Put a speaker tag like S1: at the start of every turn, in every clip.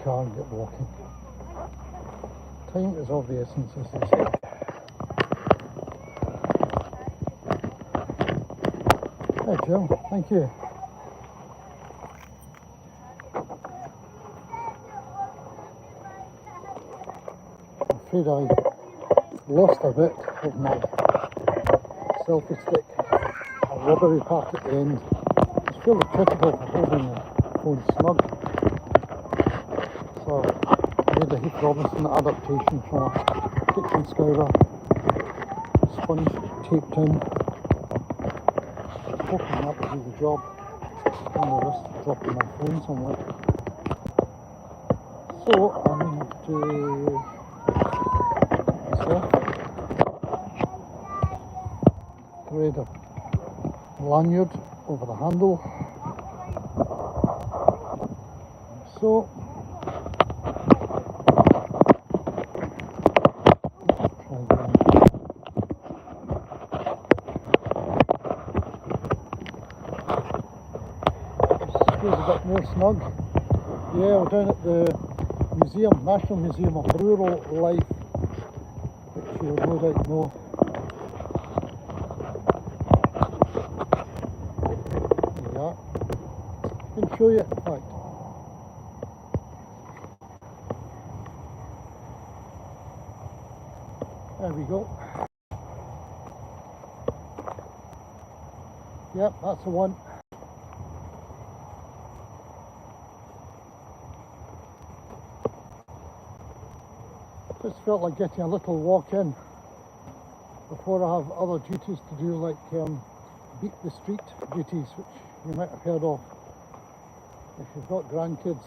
S1: car and get walking. Time is of the essence, as they say. Hey Jill, thank you. I'm afraid I lost a bit of my selfie stick. A rubbery part at the end. It's fairly critical for holding the phone snug. So I made a Heath Robinson adaptation from a kitchen scourer. Sponge taped in. Hoping that will do the job. On the risk of dropping my phone somewhere. So I'm going to have to myself thread a lanyard over the handle. So try again. This feels a bit more snug. Yeah, we're down at the museum, National Museum of Rural Life, which you'll no doubt know. There we are. I can show you, in fact. There we go. Yep, that's the one. Just felt like getting a little walk in before I have other duties to do, like beat the street duties, which you might have heard of if you've got grandkids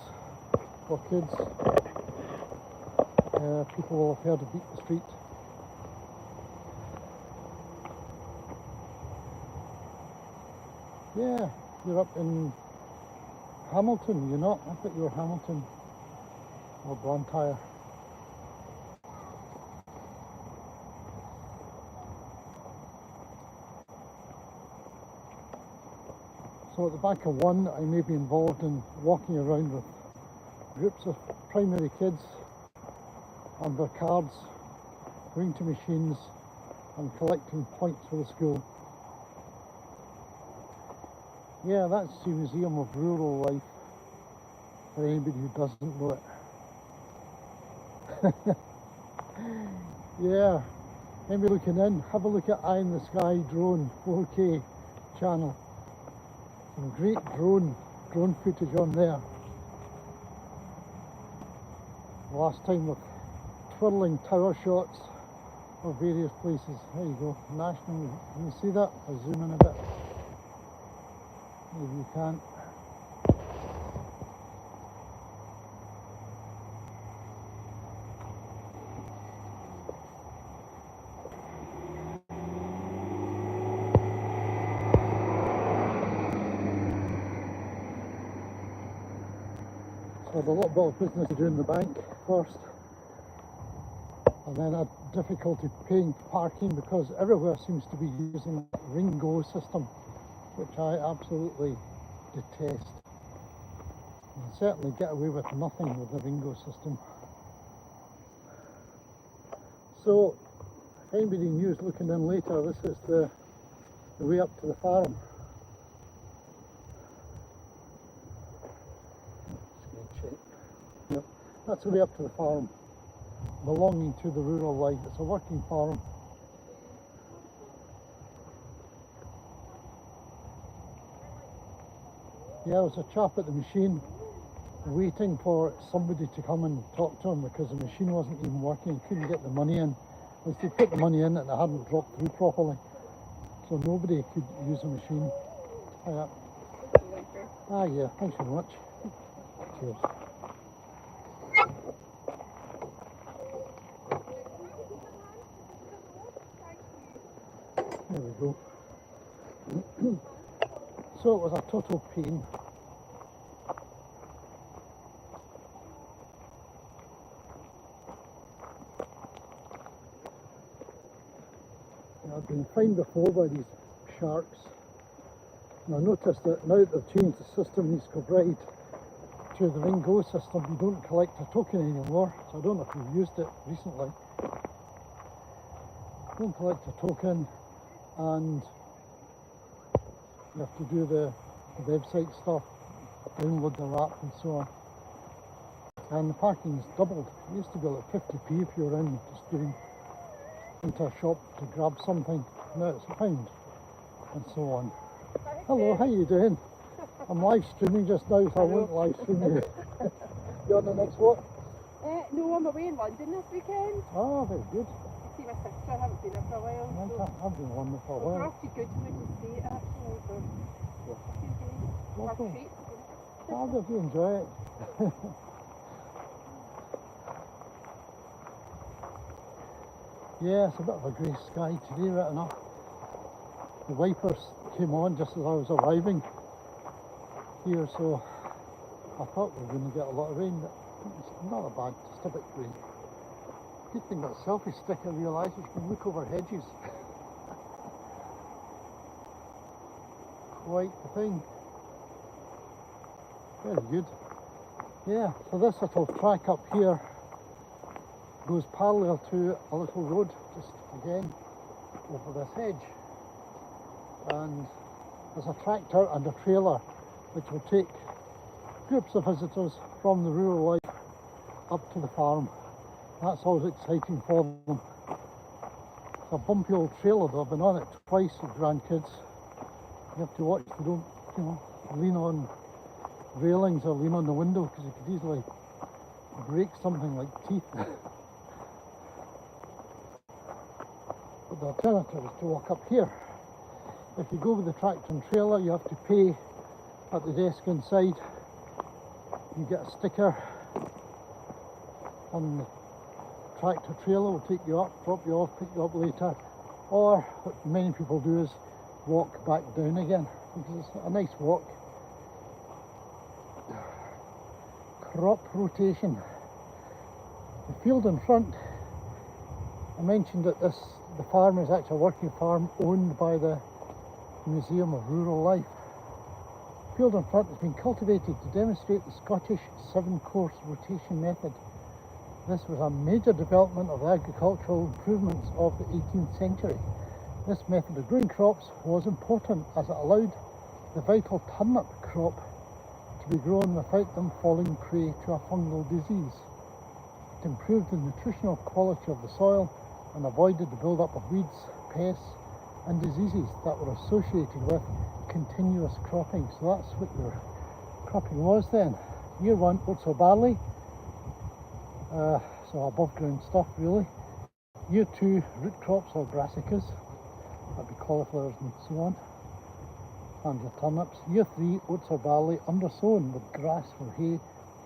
S1: or kids. People will have heard of Beat the Street. Yeah, you're up in Hamilton, you're not? I thought you were Hamilton or Blantyre. So at the back of one, I may be involved in walking around with groups of primary kids and their cards, going to machines and collecting points for the school. Yeah, that's the Museum of Rural Life, for anybody who doesn't know it. Yeah, maybe looking in, have a look at Eye in the Sky Drone 4K channel. Some great drone footage on there. Last time with twirling tower shots of various places. There you go, National, can you see that? I'll zoom in a bit. Maybe you can't. So I had a little bit of business to do in the bank first, and then I had difficulty paying parking because everywhere seems to be using that Ringo system, which I absolutely detest. You can certainly get away with nothing with the Ringo system. So if anybody new is looking in later, this is the way up to the farm. Yep, that's the way up to the farm, belonging to the Rural Life. It's a working farm. Yeah, there was a chap at the machine waiting for somebody to come and talk to him because the machine wasn't even working. He couldn't get the money in. At least he put the money in and it hadn't dropped through properly. So nobody could use the machine. Yeah. Ah yeah, thanks very much. Cheers. There we go. So it was a total pain. I've been fined before by these sharks, and I noticed that now that they've changed the system in East Kilbride to the Ringo system, you don't collect a token anymore. So I don't know if you've used it recently. You don't collect a token, and you have to do the website stuff, download the app and so on. And the parking's doubled. It used to be like 50p if you were in just doing into a shop to grab something. Now it's £1 and so on. Hello, how you doing? I'm live streaming just now, so I won't live stream you. You on the next what?
S2: No, I'm away in London this weekend.
S1: Oh, very good.
S2: To see my sister. I haven't seen her for a while. So
S1: I've been on for a
S2: we're
S1: while.
S2: off to Goodwood to stay actually for a few days. Our
S1: Lovely.
S2: treat.
S1: How did you enjoy it? Yeah, it's a bit of a grey sky today, right enough. The wipers came on just as I was arriving here, so I thought we were going to get a lot of rain, but it's not a bad, just a bit grey. Good thing that selfie stick, I realise you can look over hedges. Quite the thing. Very good. Yeah, so this little track up here goes parallel to a little road, just again over this hedge. And there's a tractor and a trailer which will take groups of visitors from the rural life up to the farm. That's always exciting for them. It's a bumpy old trailer though. I've been on it twice with grandkids. You have to watch they don't, lean on railings or lean on the window because you could easily break something like teeth. But the alternative is to walk up here. If you go with the tractor and trailer, you have to pay at the desk inside. You get a sticker, and the tractor trailer will take you up, drop you off, pick you up later. Or what many people do is walk back down again, because it's a nice walk. Crop rotation. The field in front, I mentioned that the farm is actually a working farm owned by the Museum of Rural Life. The field in front has been cultivated to demonstrate the Scottish 7-course rotation method. This was a major development of the agricultural improvements of the 18th century. This method of growing crops was important as it allowed the vital turnip crop to be grown without them falling prey to a fungal disease. It improved the nutritional quality of the soil and avoided the build-up of weeds, pests and diseases that were associated with continuous cropping. So that's what your cropping was then. Year 1, oats or barley, so above ground stuff really. Year 2, root crops or brassicas, that'd be cauliflowers and so on, and your turnips. Year 3, oats or barley undersown with grass for hay.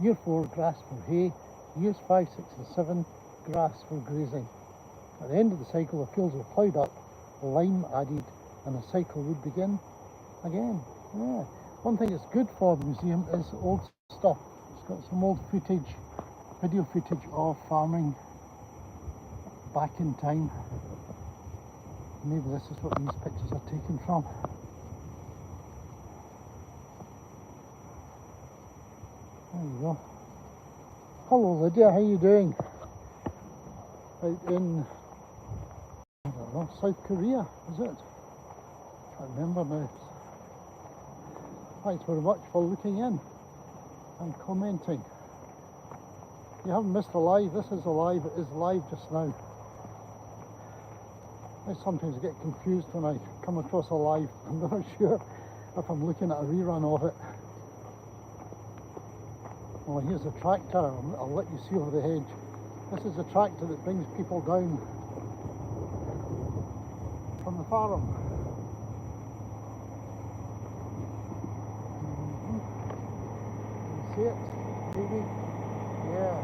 S1: Year 4, grass for hay. Years 5, 6 and 7, grass for grazing. At the end of the cycle, the fields were ploughed up, lime added, and the cycle would begin again. Yeah. One thing that's good for the museum is old stuff. It's got some old footage, video footage of farming back in time. Maybe this is what these pictures are taken from. There you go. Hello Lydia, how you doing? Out in, I don't know, South Korea, is it? I can't remember now. Thanks very much for looking in and commenting. You haven't missed a live, this is a live, it is live just now. I sometimes get confused when I come across a live. I'm not sure if I'm looking at a rerun of it. Well, here's a tractor. I'll let you see over the hedge. This is a tractor that brings people down from the farm. You see it? Maybe? Yeah.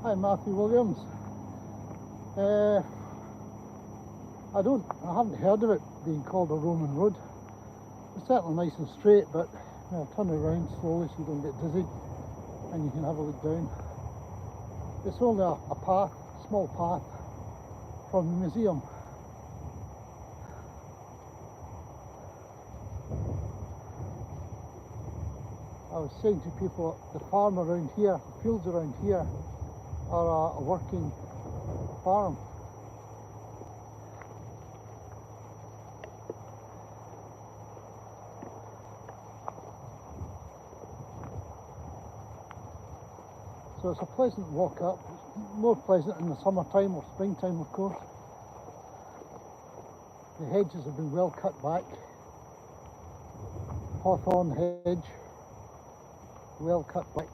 S1: Hi, Matthew Williams. I haven't heard of it being called a Roman road. It's certainly nice and straight, but Now turn around slowly so you don't get dizzy, and you can have a look down. It's only a path, small path from the museum. I was saying to people, the farm around here, the fields around here, are a working farm. So it's a pleasant walk up. It's more pleasant in the summertime or springtime, of course. The hedges have been well cut back. Hawthorn hedge, well cut back.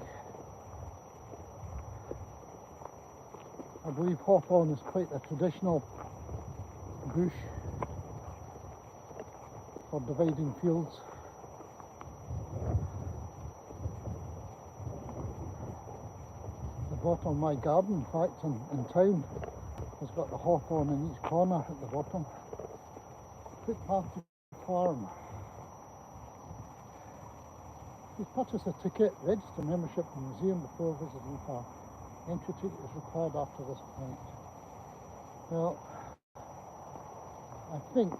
S1: I believe hawthorn is quite a traditional bush for dividing fields. The bottom of my garden, in fact, in town, has got the hawthorn in each corner at the bottom. Footpath to farm. You purchase a ticket, register membership in the museum before visiting the farm. Entry ticket is required after this point. Well, I think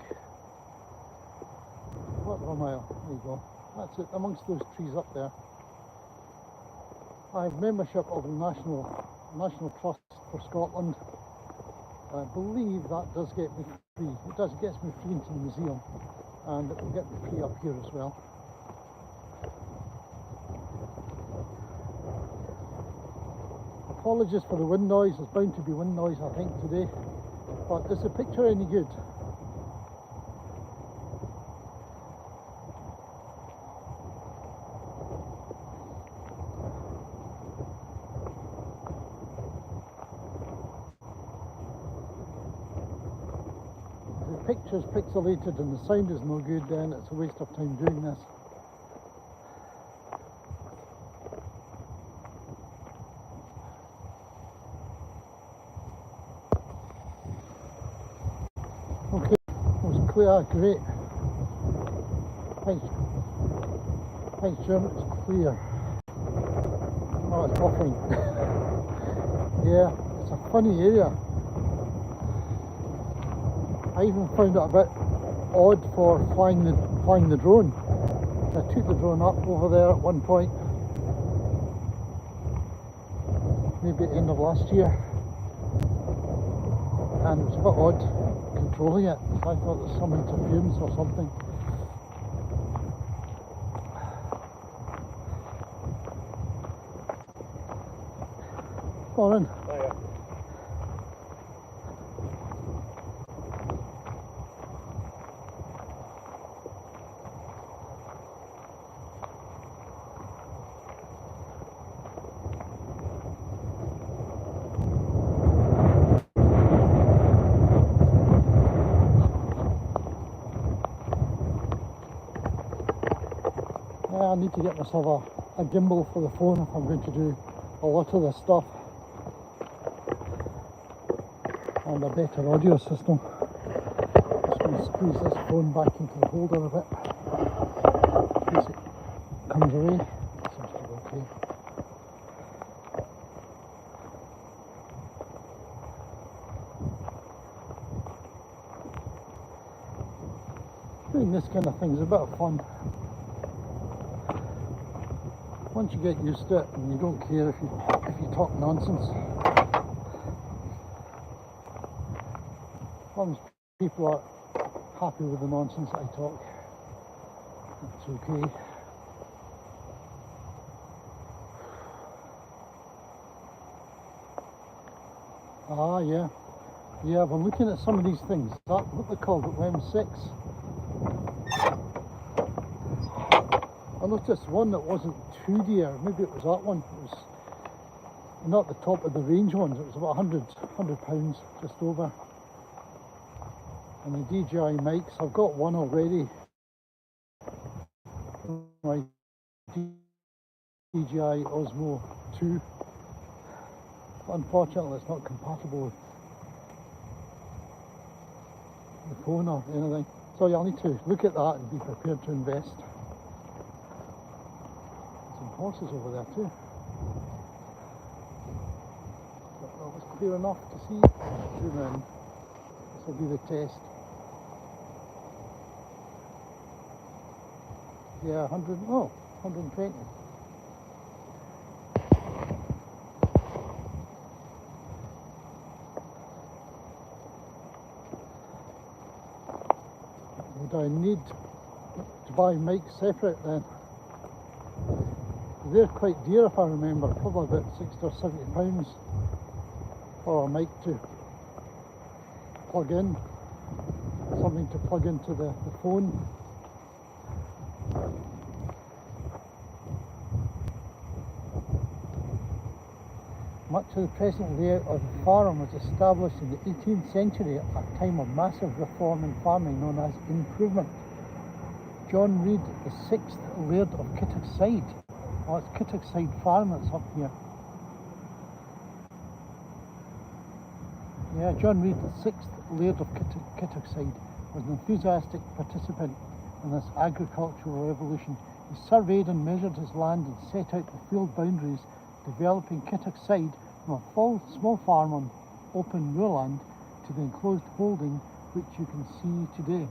S1: quarter of a mile, there you go. That's it, amongst those trees up there. I have membership of the National Trust for Scotland. I believe that does get me free. It gets me free into the museum, and it will get me free up here as well. Apologies for the wind noise. There's bound to be wind noise, I think, today. But is the picture any good? If the picture's pixelated and the sound is no good, then it's a waste of time doing this. Okay, it was clear, great. Thanks Jim, it's clear. Oh, it's buffering. Yeah, it's a funny area. I even found it a bit odd for flying the drone. I took the drone up over there at one point, maybe at the end of last year, and it was a bit odd controlling it. I thought there was some interference or something. Morning.
S3: Hiya.
S1: I need to get myself a gimbal for the phone if I'm going to do a lot of this stuff, and a better audio system. Just going to squeeze this phone back into the holder a bit in case it comes away. Seems to be okay. Doing this kind of thing is a bit of fun. Once you get used to it, and you don't care if you talk nonsense, as long as people are happy with the nonsense I talk, it's okay. Ah, yeah. I've been looking at some of these things. That what they called it, M6. I noticed one that wasn't too dear. Maybe it was that one. It was not the top of the range ones. It was about £100, just over. And the DJI mics, I've got one already. My DJI Osmo 2. But unfortunately, it's not compatible with the phone or anything. So I'll need to look at that and be prepared to invest. horses over there too. But that was clear enough to see. Zoom in. This will be the test. Yeah, 120. Would I need to buy mics separate then? They're quite dear if I remember, probably about £60 or £70 for a mic to plug in, something to plug into the phone. Much of the present layout of the farm was established in the 18th century at a time of massive reform in farming known as improvement. John Reid, the 6th Laird of Kittockside. Oh, it's Kittockside Farm that's up here. Yeah, John Reid, the 6th Laird of Kittockside, was an enthusiastic participant in this agricultural revolution. He surveyed and measured his land and set out the field boundaries, developing Kittockside from a small farm on open moorland to the enclosed holding which you can see today.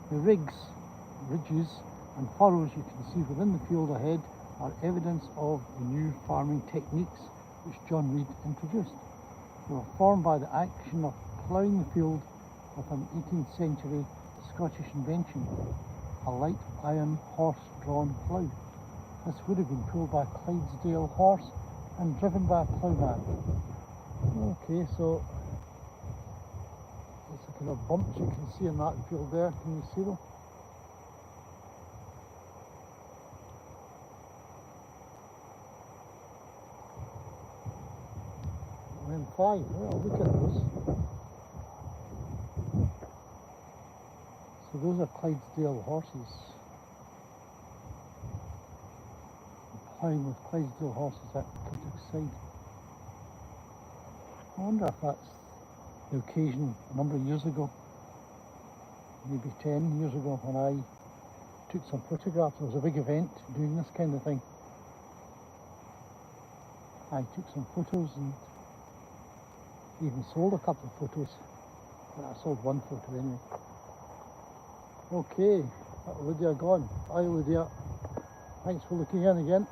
S1: The ridges and furrows you can see within the field ahead are evidence of the new farming techniques which John Reid introduced. They were formed by the action of ploughing the field with an 18th century Scottish invention, a light iron horse-drawn plough. This would have been pulled by a Clydesdale horse and driven by a ploughman. Okay, so there's a kind of bumps you can see in that field there. Can you see them? And then 5. Well, look at those. So those are Clydesdale horses. Ploughing with Clydesdale horses at Kittockside. I wonder if that's the occasion a number of years ago, maybe 10 years ago, when I took some photographs. There was a big event doing this kind of thing. I took some photos and even sold a couple of photos. I sold one photo anyway. Okay, Lydia gone. Hi Lydia. Thanks for looking in again.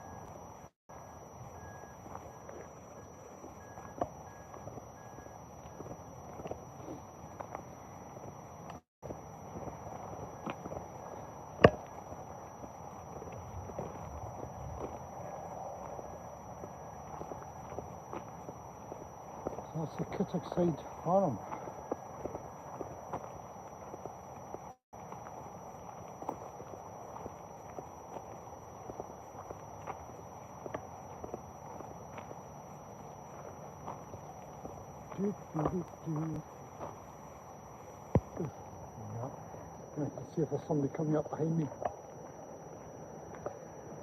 S1: So that's the Kittockside Farm. I can see if there's somebody coming up behind me.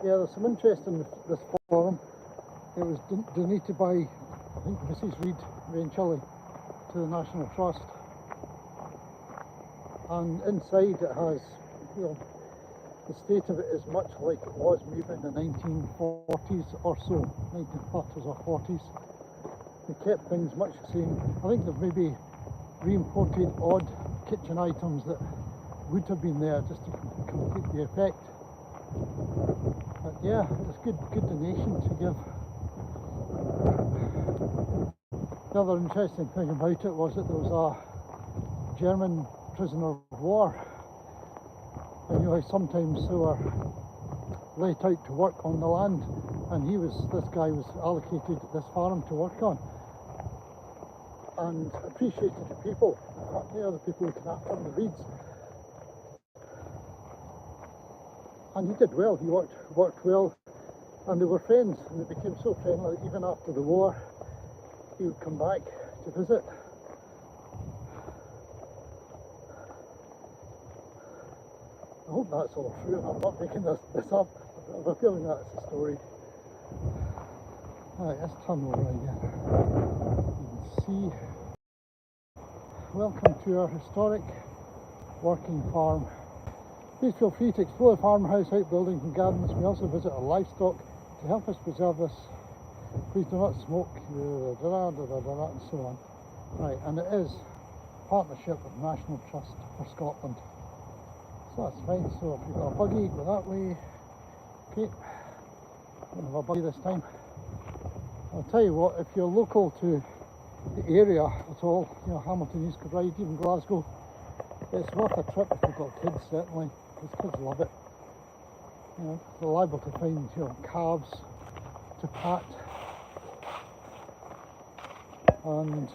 S1: Yeah, there's some interest in this farm. It was donated by, I think, Mrs. Reid eventually to the National Trust. And inside it has, you know, the state of it is much like it was maybe in the 1940s or so, 1930s or 40s. They kept things much the same. I think they've maybe re-imported odd kitchen items that would have been there just to complete the effect. But yeah, it's good donation to give. The other interesting thing about it was that there was a German prisoner of war. And you know, sometimes they were let out to work on the land, and this guy was allocated this farm to work on. And appreciated the people, you know, the people looking after him, the Reids. And he did well, he worked well, and they were friends, and they became so friendly that even after the war, he would come back to visit. I hope that's all true, and I'm not making this up. I have a feeling that's the story. Right, let's turn over again. You can see. Welcome to our historic working farm. Please feel free to explore the farmhouse, outbuildings and gardens. We also visit our livestock to help us preserve this, please do not smoke, and so on. Right, and it is partnership with National Trust for Scotland. So that's fine. So if you've got a buggy, go that way. Okay, don't have a buggy this time. I'll tell you what, if you're local to the area at all, you know, Hamilton, East Kilbride, even Glasgow, it's worth a trip if you've got kids, certainly, because kids love it. You know, they're liable to find, you know, calves to pat, and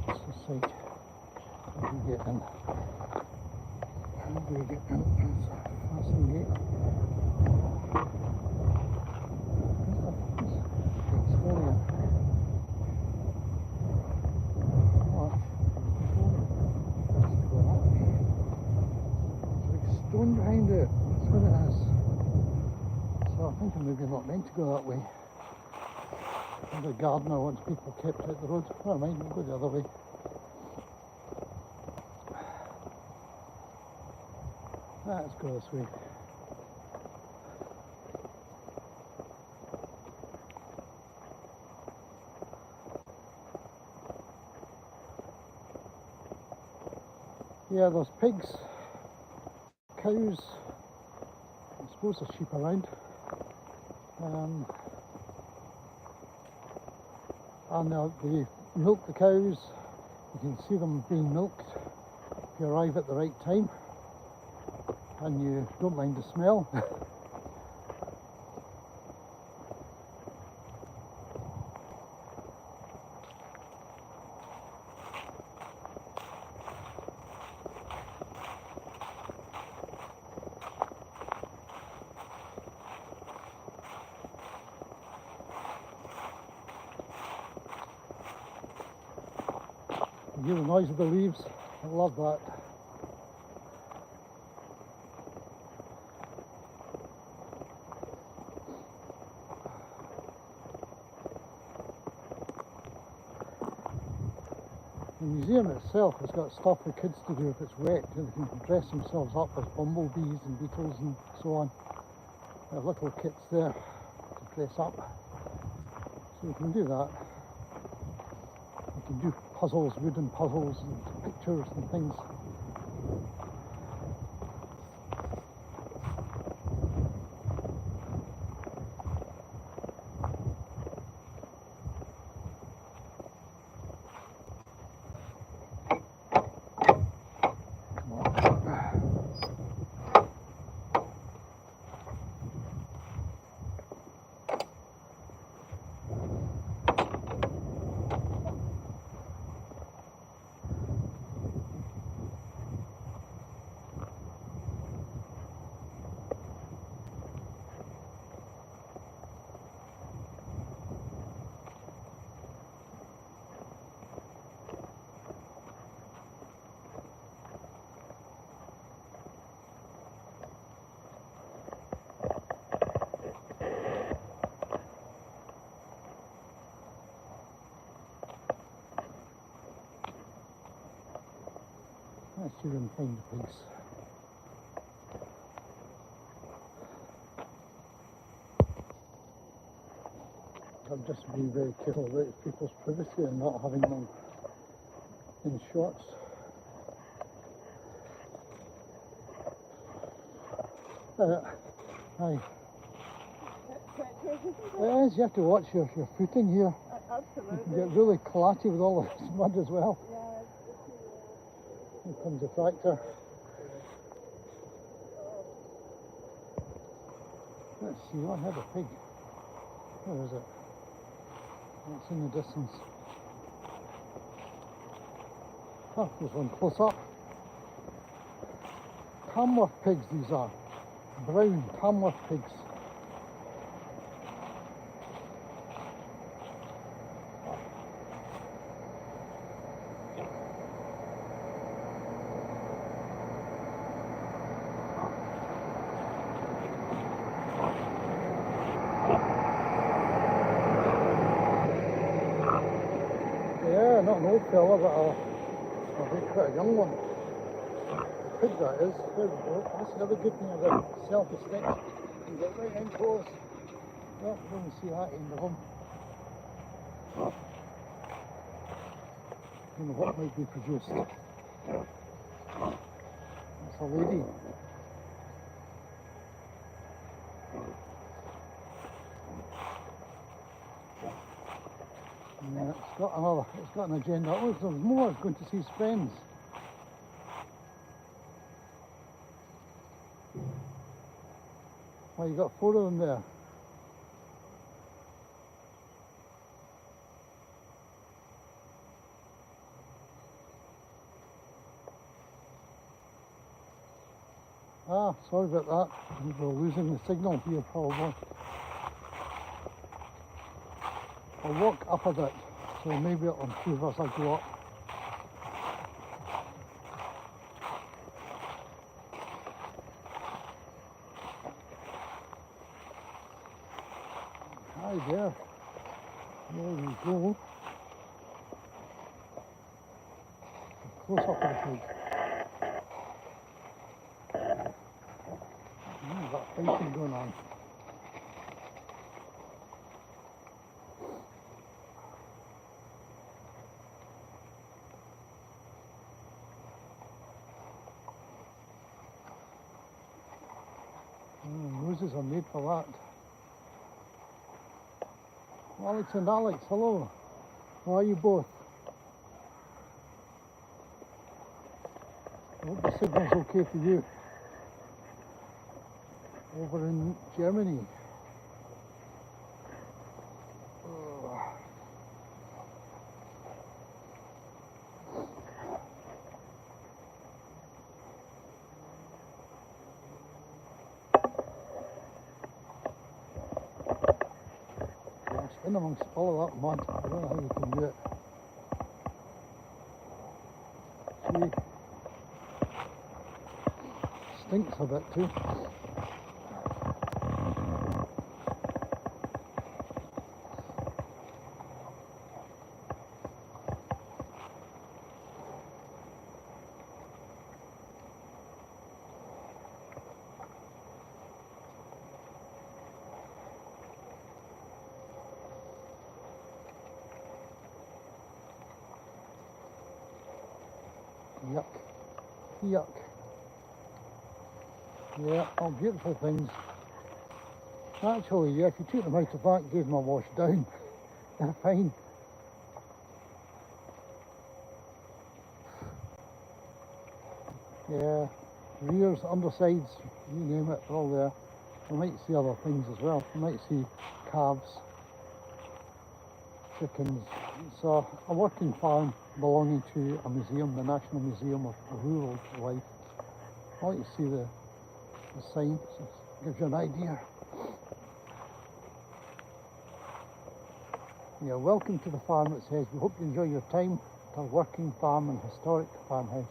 S1: what's the site? How do you get in? How do you get in? It's a fasten gate. Stone behind it, that's what it is. So I think I'm maybe not meant to go that way. The gardener wants people kept out the road. Never mind, we'll go the other way. Let's go this way. Yeah, there's pigs, cows, I suppose there's sheep around, and they milk the cows. You can see them being milked if you arrive at the right time and you don't mind the smell. You hear the noise of the leaves. I love that. The museum itself has got stuff for kids to do if it's wet. They can dress themselves up as bumblebees and beetles and so on. They have little kits there to dress up. So you can do that. You can do puzzles, wooden puzzles and pictures and things. Let's see if we can find the pigs. I'm just being very careful about people's privacy and not having them in shots. Aye. It is, you have to watch your footing here.
S2: Absolutely.
S1: You can get really clatty with all this mud as well.
S2: Yeah.
S1: Here comes the tractor. Let's see, I had a pig. Where is it? It's in the distance. Oh, there's one close up. Tamworth pigs these are. Brown Tamworth pigs. Yeah, not an old fella, but I'll be quite a young one. pig that is. There we go. That's another good thing about self-extension. You get right in close. Yeah, you don't see that end of them. I don't know what might be produced. That's a lady. Yeah, it's got an agenda. Oh, there's more. It's going to see his friends. Well, you got 4 of them there. Ah, sorry about that. We're losing the signal here probably. I'll walk up a bit, so maybe it'll improve as I go up. Hi there. There we go. Close up of the pig. That fighting going on. Noses are made for that. Alex and Alex, hello. How are you both? I hope the signal's okay for you. Over in Germany. In amongst all of that mud, I don't know how you can do it. See, stinks a bit too. Yuck. Yuck. Yeah, all beautiful things. Actually, yeah, if you took them out of that, gave them a wash down, they're fine. Yeah, rears, undersides, you name it, they're all there. You might see other things as well. You might see calves, chickens. It's a working farm belonging to a museum, the National Museum of Rural Life. I like to see the sign, so it gives you an idea. Yeah, welcome to the farm, it says. We hope you enjoy your time at our working farm and historic farmhouse.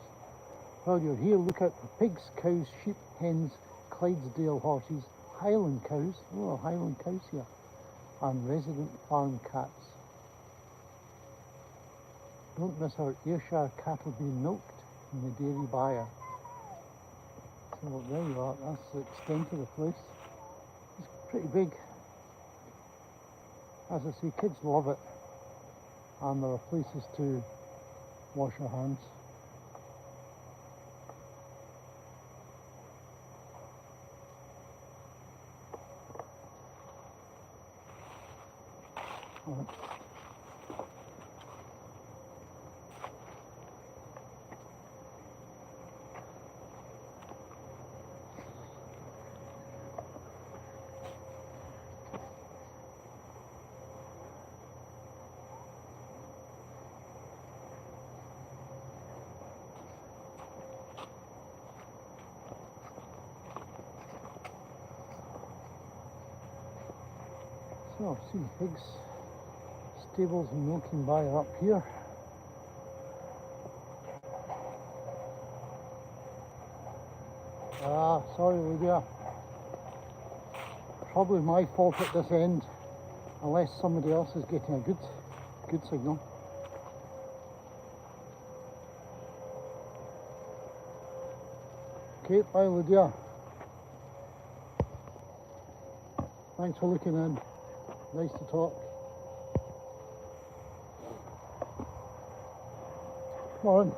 S1: While you're here, look out for pigs, cows, sheep, hens, Clydesdale horses, Highland cows, oh, Highland cows here, and resident farm cats. Don't miss our Ayrshire cattle being milked from the dairy buyer. So there you are, that's the extent of the place. It's pretty big. As I say, kids love it, and there are places to wash your hands. So I've seen pigs, stables and milking buyer up here. Ah, sorry Lydia. Probably my fault at this end, unless somebody else is getting a good signal. Okay, bye Lydia. Thanks for looking in. Nice to talk. Come on.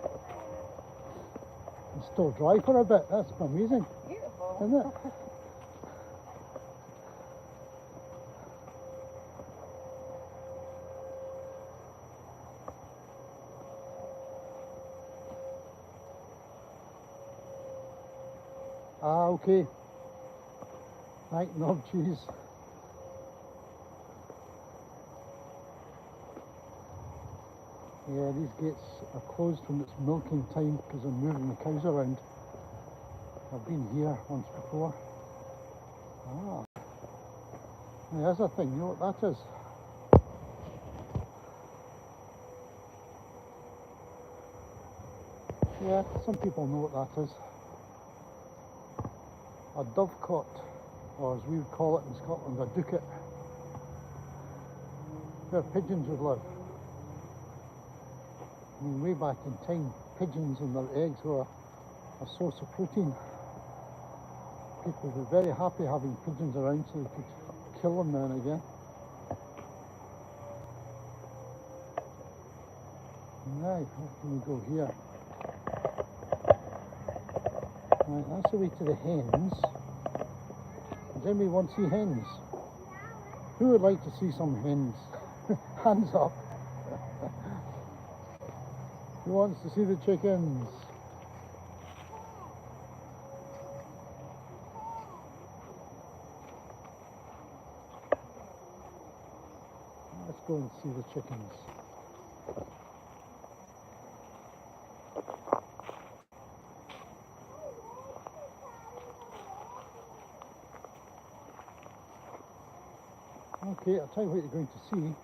S1: It's still dry for a bit. That's amazing,
S2: Beautiful.
S1: isn't it? Ah, okay. Right, knob cheese. Yeah, these gates are closed when it's milking time because I'm moving the cows around. I've been here once before. Ah, there's a thing. You know what that is? Yeah, some people know what that is. A dovecot, or as we would call it in Scotland, a ducat. Where pigeons would live. I mean, way back in time, pigeons and their eggs were a source of protein. People were very happy having pigeons around so they could kill them now and again. Now, where can we go here? Right, that's the way to the hens. Does anybody want to see hens? Who would like to see some hens? Hands up. Who wants to see the chickens? Let's go and see the chickens. Okay, I'll tell you what you're going to see.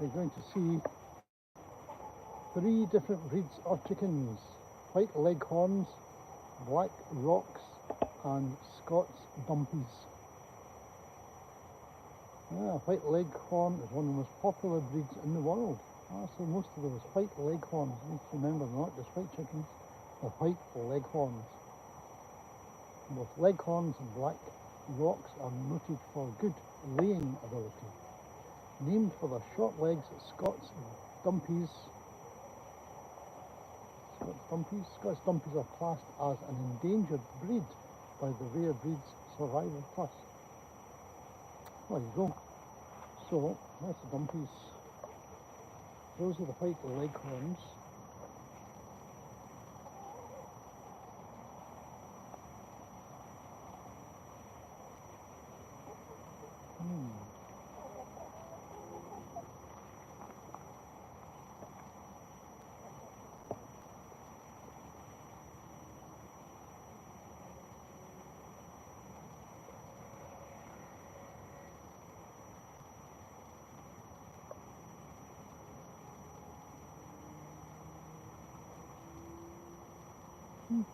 S1: You're going to see 3 different breeds of chickens. White Leghorns, Black Rocks and Scots Dumpies. Yeah, White Leghorn is one of the most popular breeds in the world. So most of those White Leghorns, you need to remember, they're not just white chickens, they're White Leghorns. Both Leghorns and Black Rocks are noted for good laying ability. Named for their short legs, Scots Dumpies. Scots Dumpies are classed as an endangered breed by the Rare Breeds Survival Trust. There you go. So, that's the Dumpies. Those are the White Leghorns.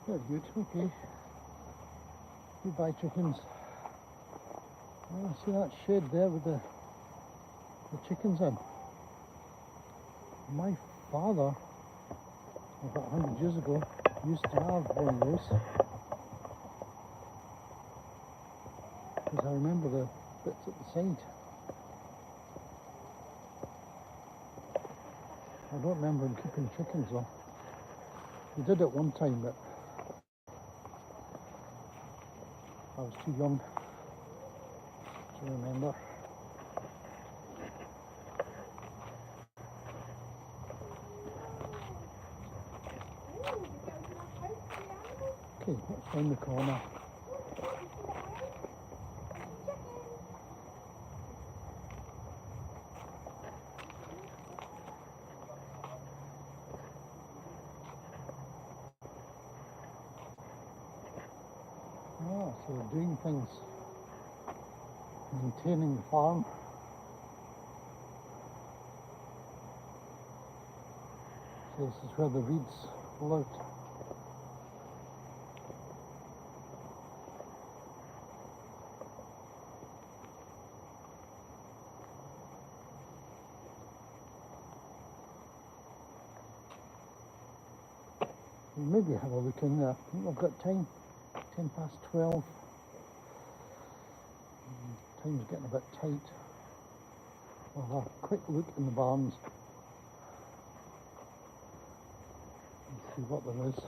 S1: Very good, okay. Goodbye chickens. Oh, see that shed there with the chickens in? My father, about 100 years ago, used to have one of those. Because I remember the bits at the side. I don't remember him keeping chickens though. He did at one time, but I was too young to remember. Okay, what's round the corner? Ah, so they're doing things, maintaining the farm. So this is where the reeds lived. Maybe have a look in there. I think we've got time. 10 past 12. Time's getting a bit tight. We'll have a quick look in the barns and see what there is.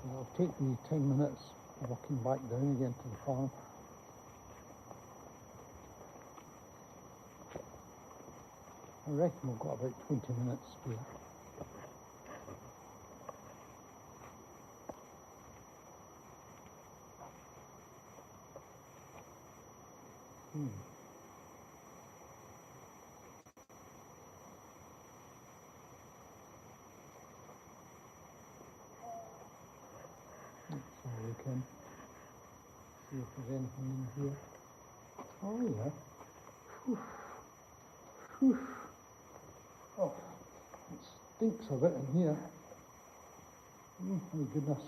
S1: And it'll take me 10 minutes walking back down again to the farm. I reckon we've got about 20 minutes spare. Let's have a look in. See if there's anything in here. Oh yeah. Whew. Whew. Oh, it stinks a bit in here. Oh my goodness.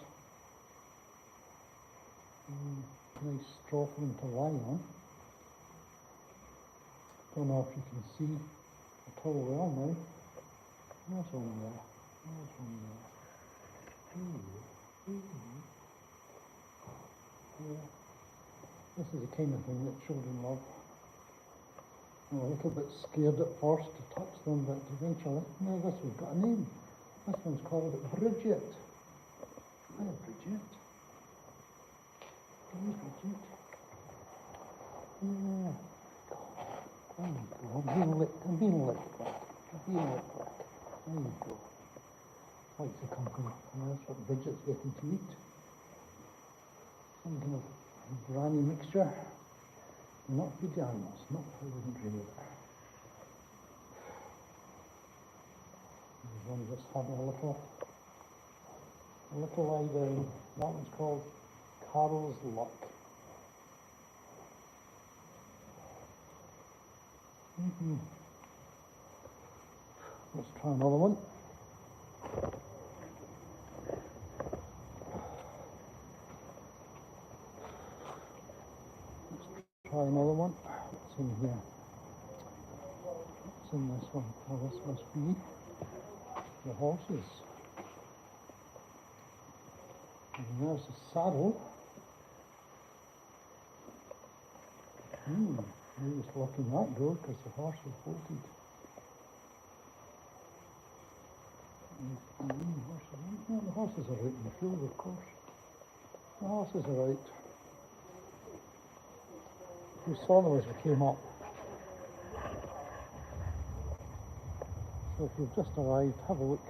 S1: Nice straw for them to lie on. Don't know if you can see at all well now. There's one there. There's one there. Yeah. This is the kind of thing that children love. I'm a little bit scared at first to touch them, but eventually, now this one's got a name. This one's called Bridget. Hi, Bridget. Hi, Bridget. Yeah. There you go. I'm being licked back. There you go. Likes the company. And that's what Bridget's getting to eat. Some kind of briny mixture. Not good animals, not I wouldn't dream of it. There's one just having a little lie down. That one's called Carol's Luck. Let's try another one. Try another one. What's in here? What's in this one? Oh, this must be the horses. And there's the saddle. Maybe just locking that door because the horse is bolted. The horses are out in the field, of course. The horses are out. We saw them as we came up. So if you've just arrived, have a look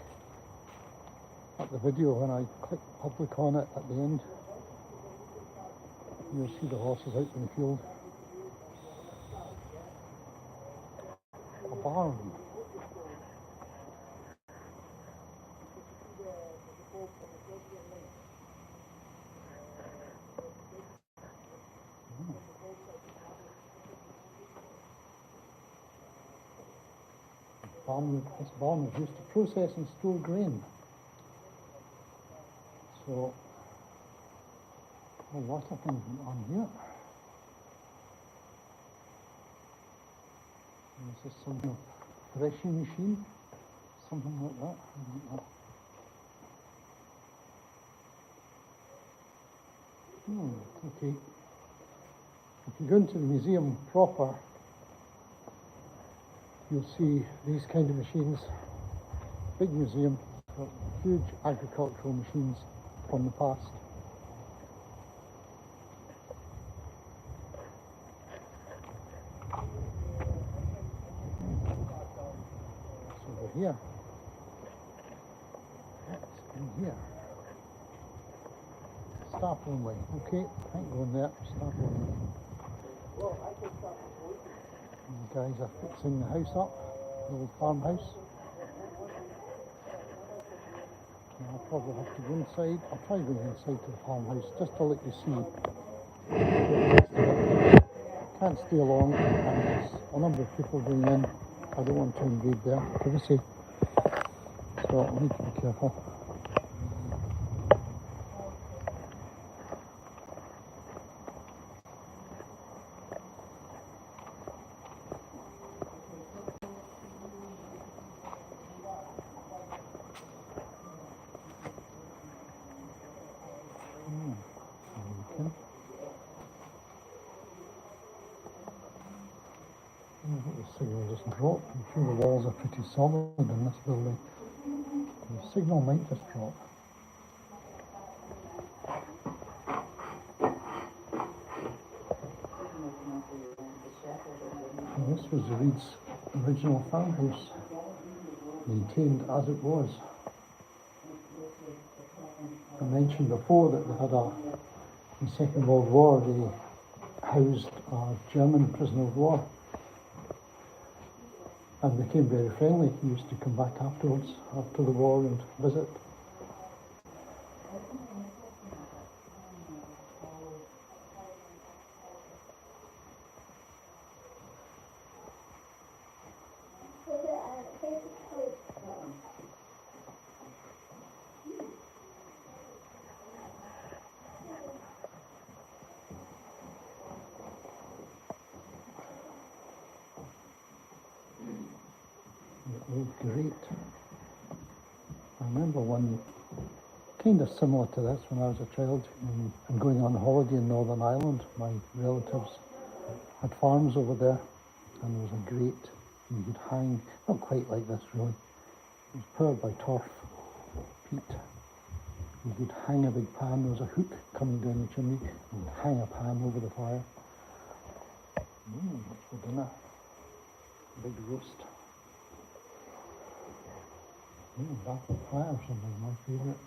S1: at the video when I click public on it at the end. You'll see the horses out in the field. A barn. This barn was used to process and store grain. So, a lot of things went on here. And this is some kind of threshing machine, something like that. I don't know. Okay. If you go into the museum proper, you'll see these kind of machines. Big museum, got huge agricultural machines from the past. It's over here. What's in here? Staff only. Okay, can't go in there. Staff only. And the guys are fixing the house up, the old farmhouse. And I'll probably have to go inside. I'll try going inside to the farmhouse just to let you see. I can't stay long, and there's a number of people going in. I don't want to invade their privacy, so I need to be careful. drop. I'm sure the walls are pretty solid in this building. The signal might just drop. And this was the Reed's original farmhouse, maintained as it was. I mentioned before that they had in the Second World War, they housed a German prisoner of war and became very friendly. He used to come back afterwards, after the war, and visit. The old grate. I remember one kind of similar to this when I was a child and going on holiday in Northern Ireland. My relatives had farms over there, and there was a grate you could hang, not quite like this really. It was powered by turf, peat. You could hang a big pan. There was a hook coming down the chimney, and you'd hang a pan over the fire. What's for dinner? Big roast. Apple pie or something, my favourite.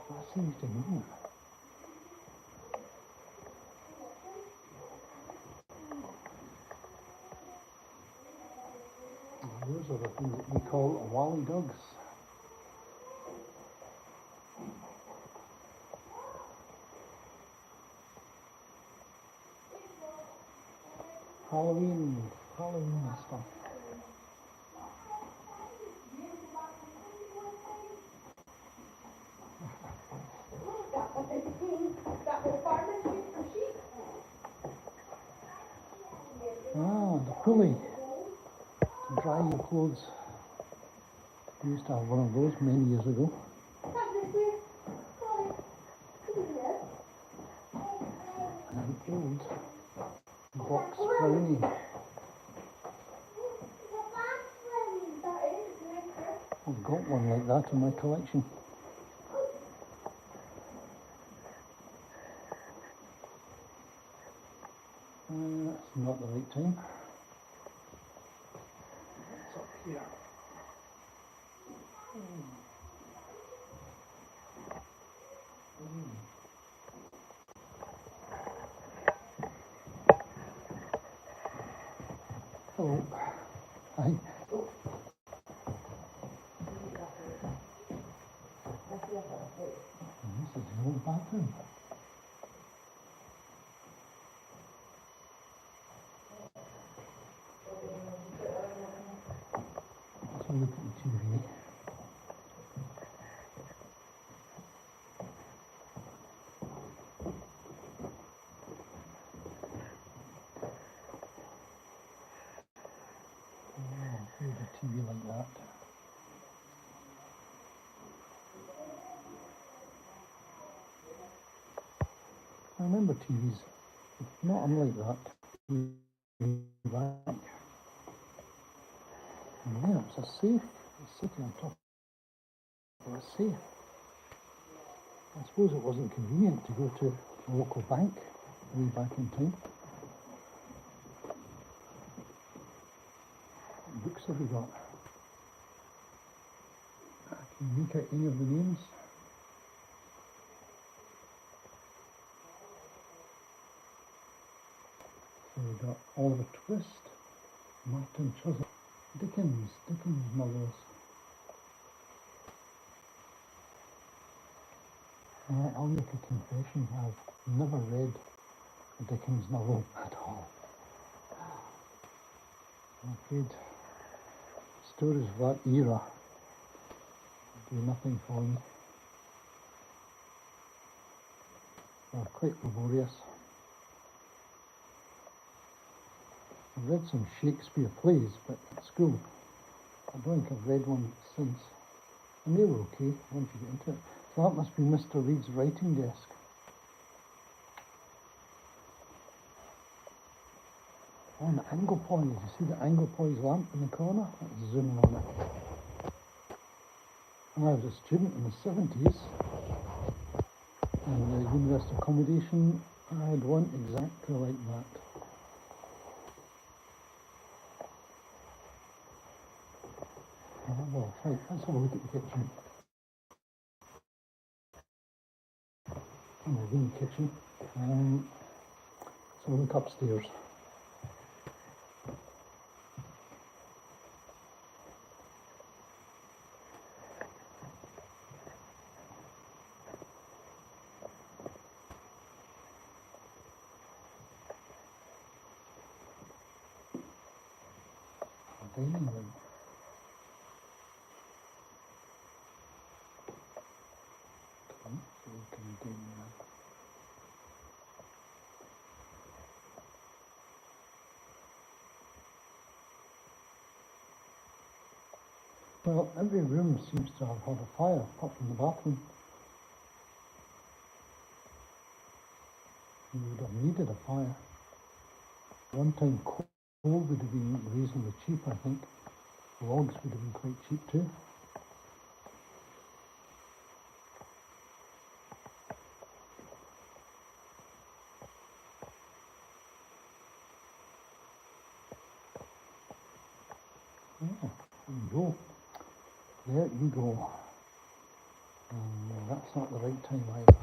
S1: That seems to know. Those are the things that we call wally dogs. Halloween stuff. The pulley to dry your clothes. We used to have one of those many years ago. An old box brownie. I've got one like that in my collection. That's not the right time. It's up here. Hello. Hi. And this is the old bathroom. Let's look at the TV. Here's a TV like that. I remember TVs not unlike that. Back. And there it's a safe. It's sitting on top of a safe. I suppose it wasn't convenient to go to a local bank way back in time. What books have we got? Can you make out any of the names? So we've got Oliver Twist, Martin Chuzzlewit, Dickens novels. I'll make a confession, I've never read a Dickens novel at all. I'm afraid stories of that era do nothing for me. They're quite laborious. I've read some Shakespeare plays, but at school. I don't think I've read one since. And they were okay once you get into it. So that must be Mr. Reed's writing desk. Oh, the Anglepoise. You see the Anglepoise lamp in the corner? Let's zoom in on it. When I was a student in the 70s, in the university accommodation, I had one exactly like that. Oh, well, right, let's have a look at the kitchen. I'm in the kitchen. So look upstairs. Dining room. Okay, so we can do that. Well, every room seems to have had a fire, apart from the bathroom. You would have needed a fire. One time coal would have been reasonably cheap, I think. Logs would have been quite cheap too. Yeah, there you go. There you go. And that's not the right time either.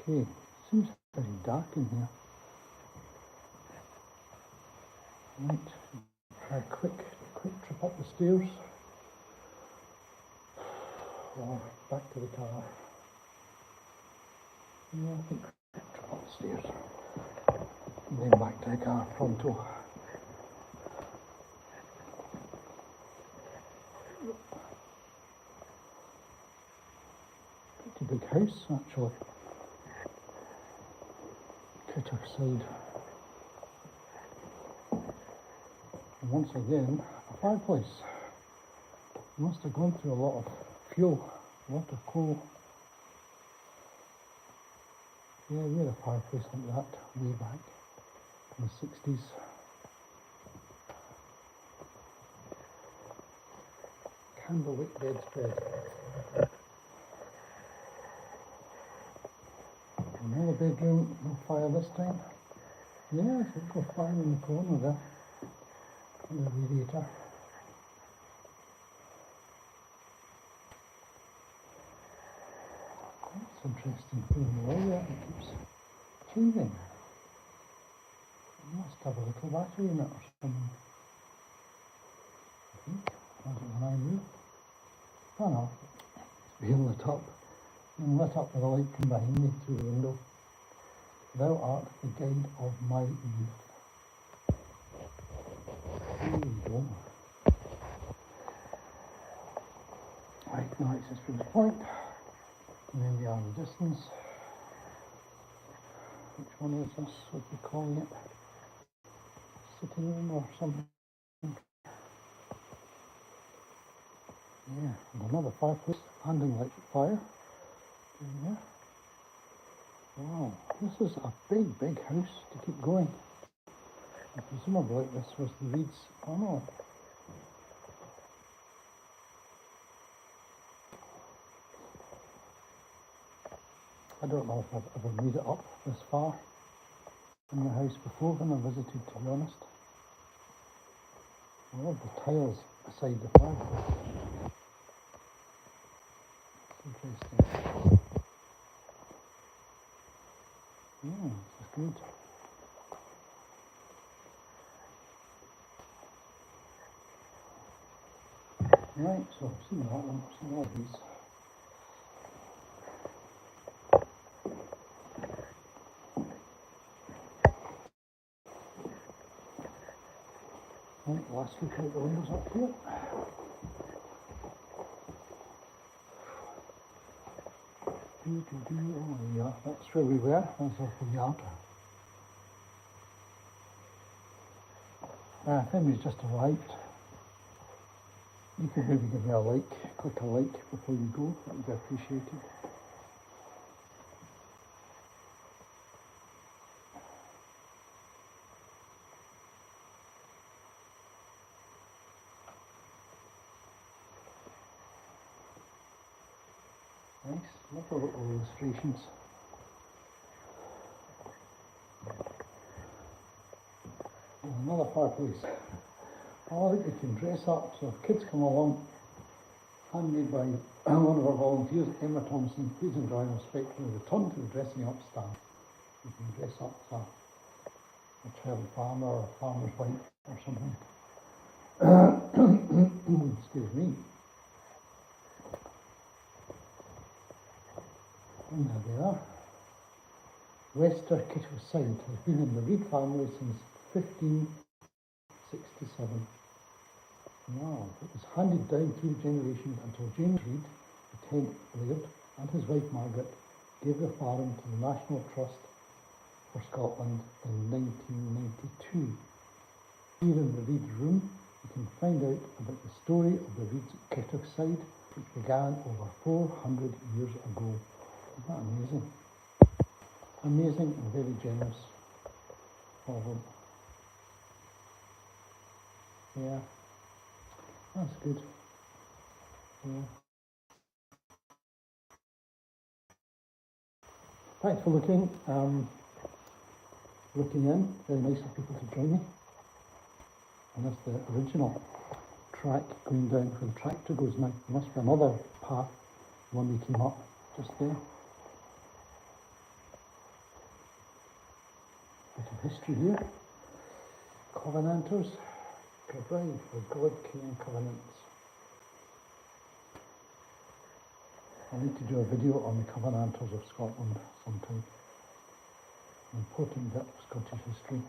S1: Okay, seems very dark in here. Right, a quick trip up the stairs. Or back to the car. Yeah, I think trip up the stairs. And then back to the car pronto. Pretty big house actually. Kitchen side. And once again, a fireplace. Must have gone through a lot of fuel, a lot of coal. Yeah, we had a fireplace like that way back in the 60s. Candlelit bedspread. Another bedroom, no fire this time. Yeah, it's a little fire in the corner there. And the radiator. That's interesting. Feeling the way that it keeps changing. It must have a little battery in it or something. I think. Was it when I moved? Oh no. It's being lit up. And lit up with a light from behind me through the window. Thou art the guide of my youth. There you go. Right, no access for the point. And then we are in the distance. Which one is this? What are we calling it? Sitting room or something? Yeah, and another fireplace and an electric fire. Yeah. Wow, this is a big house to keep going. And presumably this was the Reeds family. I don't know if I've ever made it up this far in the house before when I visited, to be honest. I love the tiles beside the fireplace. It's interesting. Yeah, this is good. Right, so I've seen that one, I've seen all these. Right, last week out the windows up here. Oh yeah, that's where we were. That's our yard. Femi's just arrived. You could maybe give me a like, click a like before you go, that would be appreciated. Nice, lovely little illustrations. And another fireplace. I think we can dress up, so if kids come along, handmade by one of our volunteers, Emma Thompson, please enjoy and respectfully return to the dressing up stand. You can dress up as a child farmer or a farmer's wife or something. Excuse me. And there they are. Wester Kittleside has been in the Reed family since 1567. Wow, it was handed down through generations until James Reed, the 10th Laird, and his wife Margaret gave the farm to the National Trust for Scotland in 1992. Here in the Reed Room, you can find out about the story of the Reed's Kittleside, which began over 400 years ago. Isn't that amazing? Amazing and very generous of them. Yeah. That's good. Yeah. Thanks for looking in. Very nice of people to join me. And that's the original track going down where the tractor goes now. There must be another path, one we came up just there. Bit of history here. Covenanters. Goodbye for God, King and Covenants. I need to do a video on the Covenanters of Scotland sometime. An important bit of Scottish history.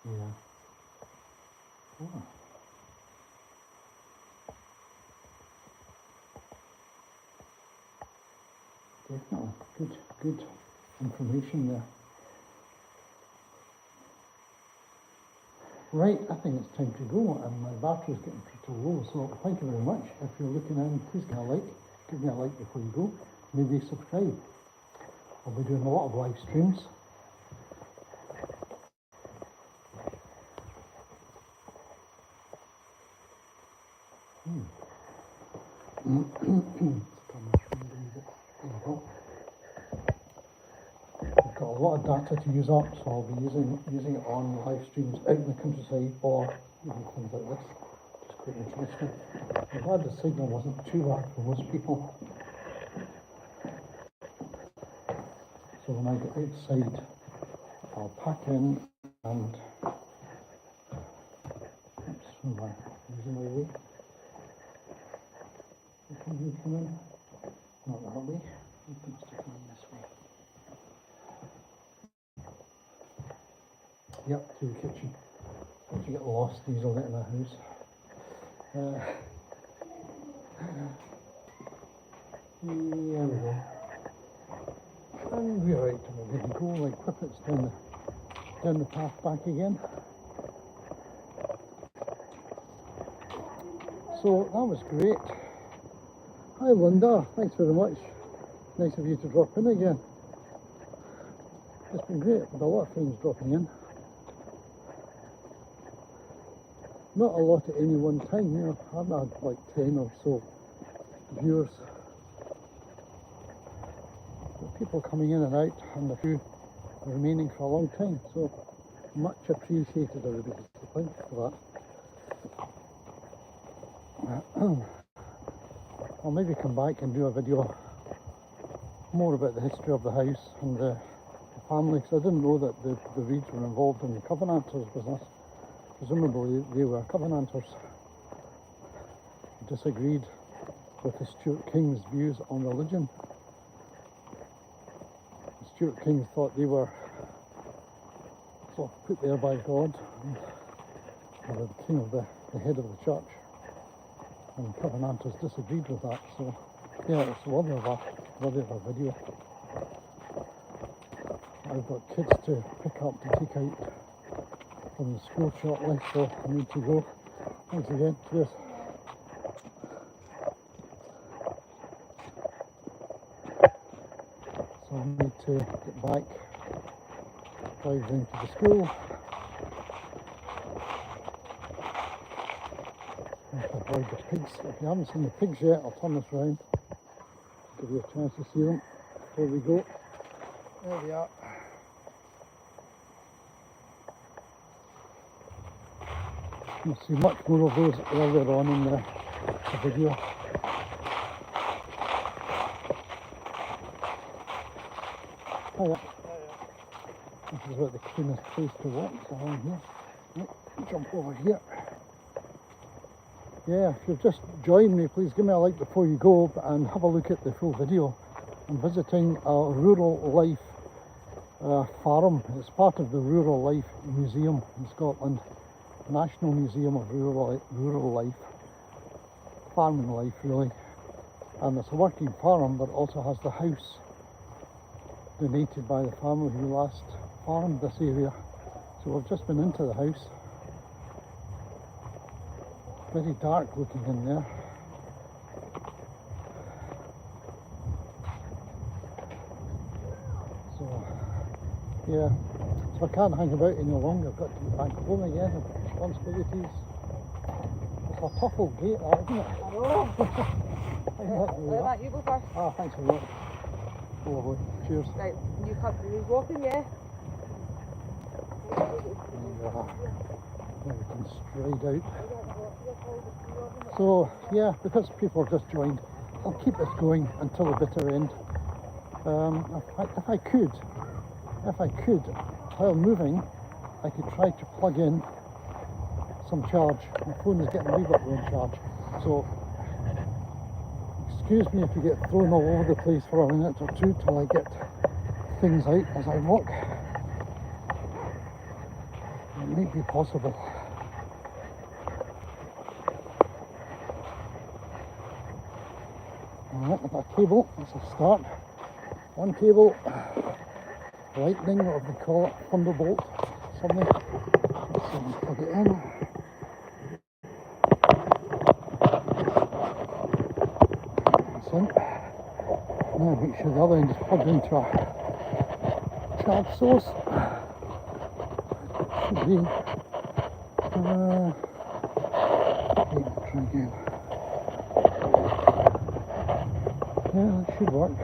S1: Yeah. Oh. Definitely. Good information there. Right, I think it's time to go, and my battery's getting pretty low, so thank you very much. If you're looking in, please give me a like before you go, maybe subscribe. I'll be doing a lot of live streams. There you go. I've got a lot of data to use up, so I'll be using it on live streams out in the countryside or even things like this. Just quite interesting. I'm glad the signal wasn't too bad for most people. So when I get outside, I'll pack in and oops, am I losing my way? Can you come in? Not that way. You can stick on this way. Yep, to the kitchen. If you get lost, these will get in the house. There we go. And we're right to the go, like whippets down the path back again. So that was great. Hi Linda, thanks very much. Nice of you to drop in again. It's been great with a lot of friends dropping in. Not a lot at any one time, you know. I've had like 10 or so viewers. But people coming in and out, and a few remaining for a long time. So much appreciated, everybody. So thank you for that. I'll maybe come back and do a video more about the history of the house and the family, because I didn't know that the Reeds were involved in the Covenanters business. Presumably they were Covenanters. Disagreed with the Stuart King's views on religion. The Stuart Kings thought they were also put there by God, and the king of the head of the church. And Covenanters disagreed with that, so yeah, it's worthy of a video. I've got kids to pick up to take out from the school shortly, so I need to go. Thanks again, cheers. So I need to get back, drive down to the school. Avoid the pigs. If you haven't seen the pigs yet, I'll turn this round, give you a chance to see them before we go. There they are. You'll see much more of those earlier on in the video. Hiya. This is what the cleanest place to walk around here. Right, jump over here. Yeah, if you've just joined me, please give me a like before you go and have a look at the full video. I'm visiting a rural life farm. It's part of the Rural Life Museum in Scotland, National Museum of Rural Life, farming life really. And it's a working farm, but also has the house donated by the family who last farmed this area. So we've just been into the house. Very dark looking in there. So, yeah. So I can't hang about any longer. I've got to get back home again. I've got responsibilities. It's a tough old gate, that, isn't it?
S2: I know. Let that you go first.
S1: Ah, thanks a lot. Lovely. Cheers.
S2: Right, you can't be walking, yeah?
S1: Now we can stride out. So yeah, because people have just joined, I'll keep this going until the bitter end. If I could, while moving, I could try to plug in some charge. My phone is getting a wee bit low on charge, so excuse me if you get thrown all over the place for a minute or two till I get things out as I walk. It may be possible. Alright, with a cable, that's a start. One cable, lightning, what they call it, thunderbolt, something. So we plug it in. That's in. Now make sure the other end is plugged into a charge source. Should be. Try again. Yeah, that should work.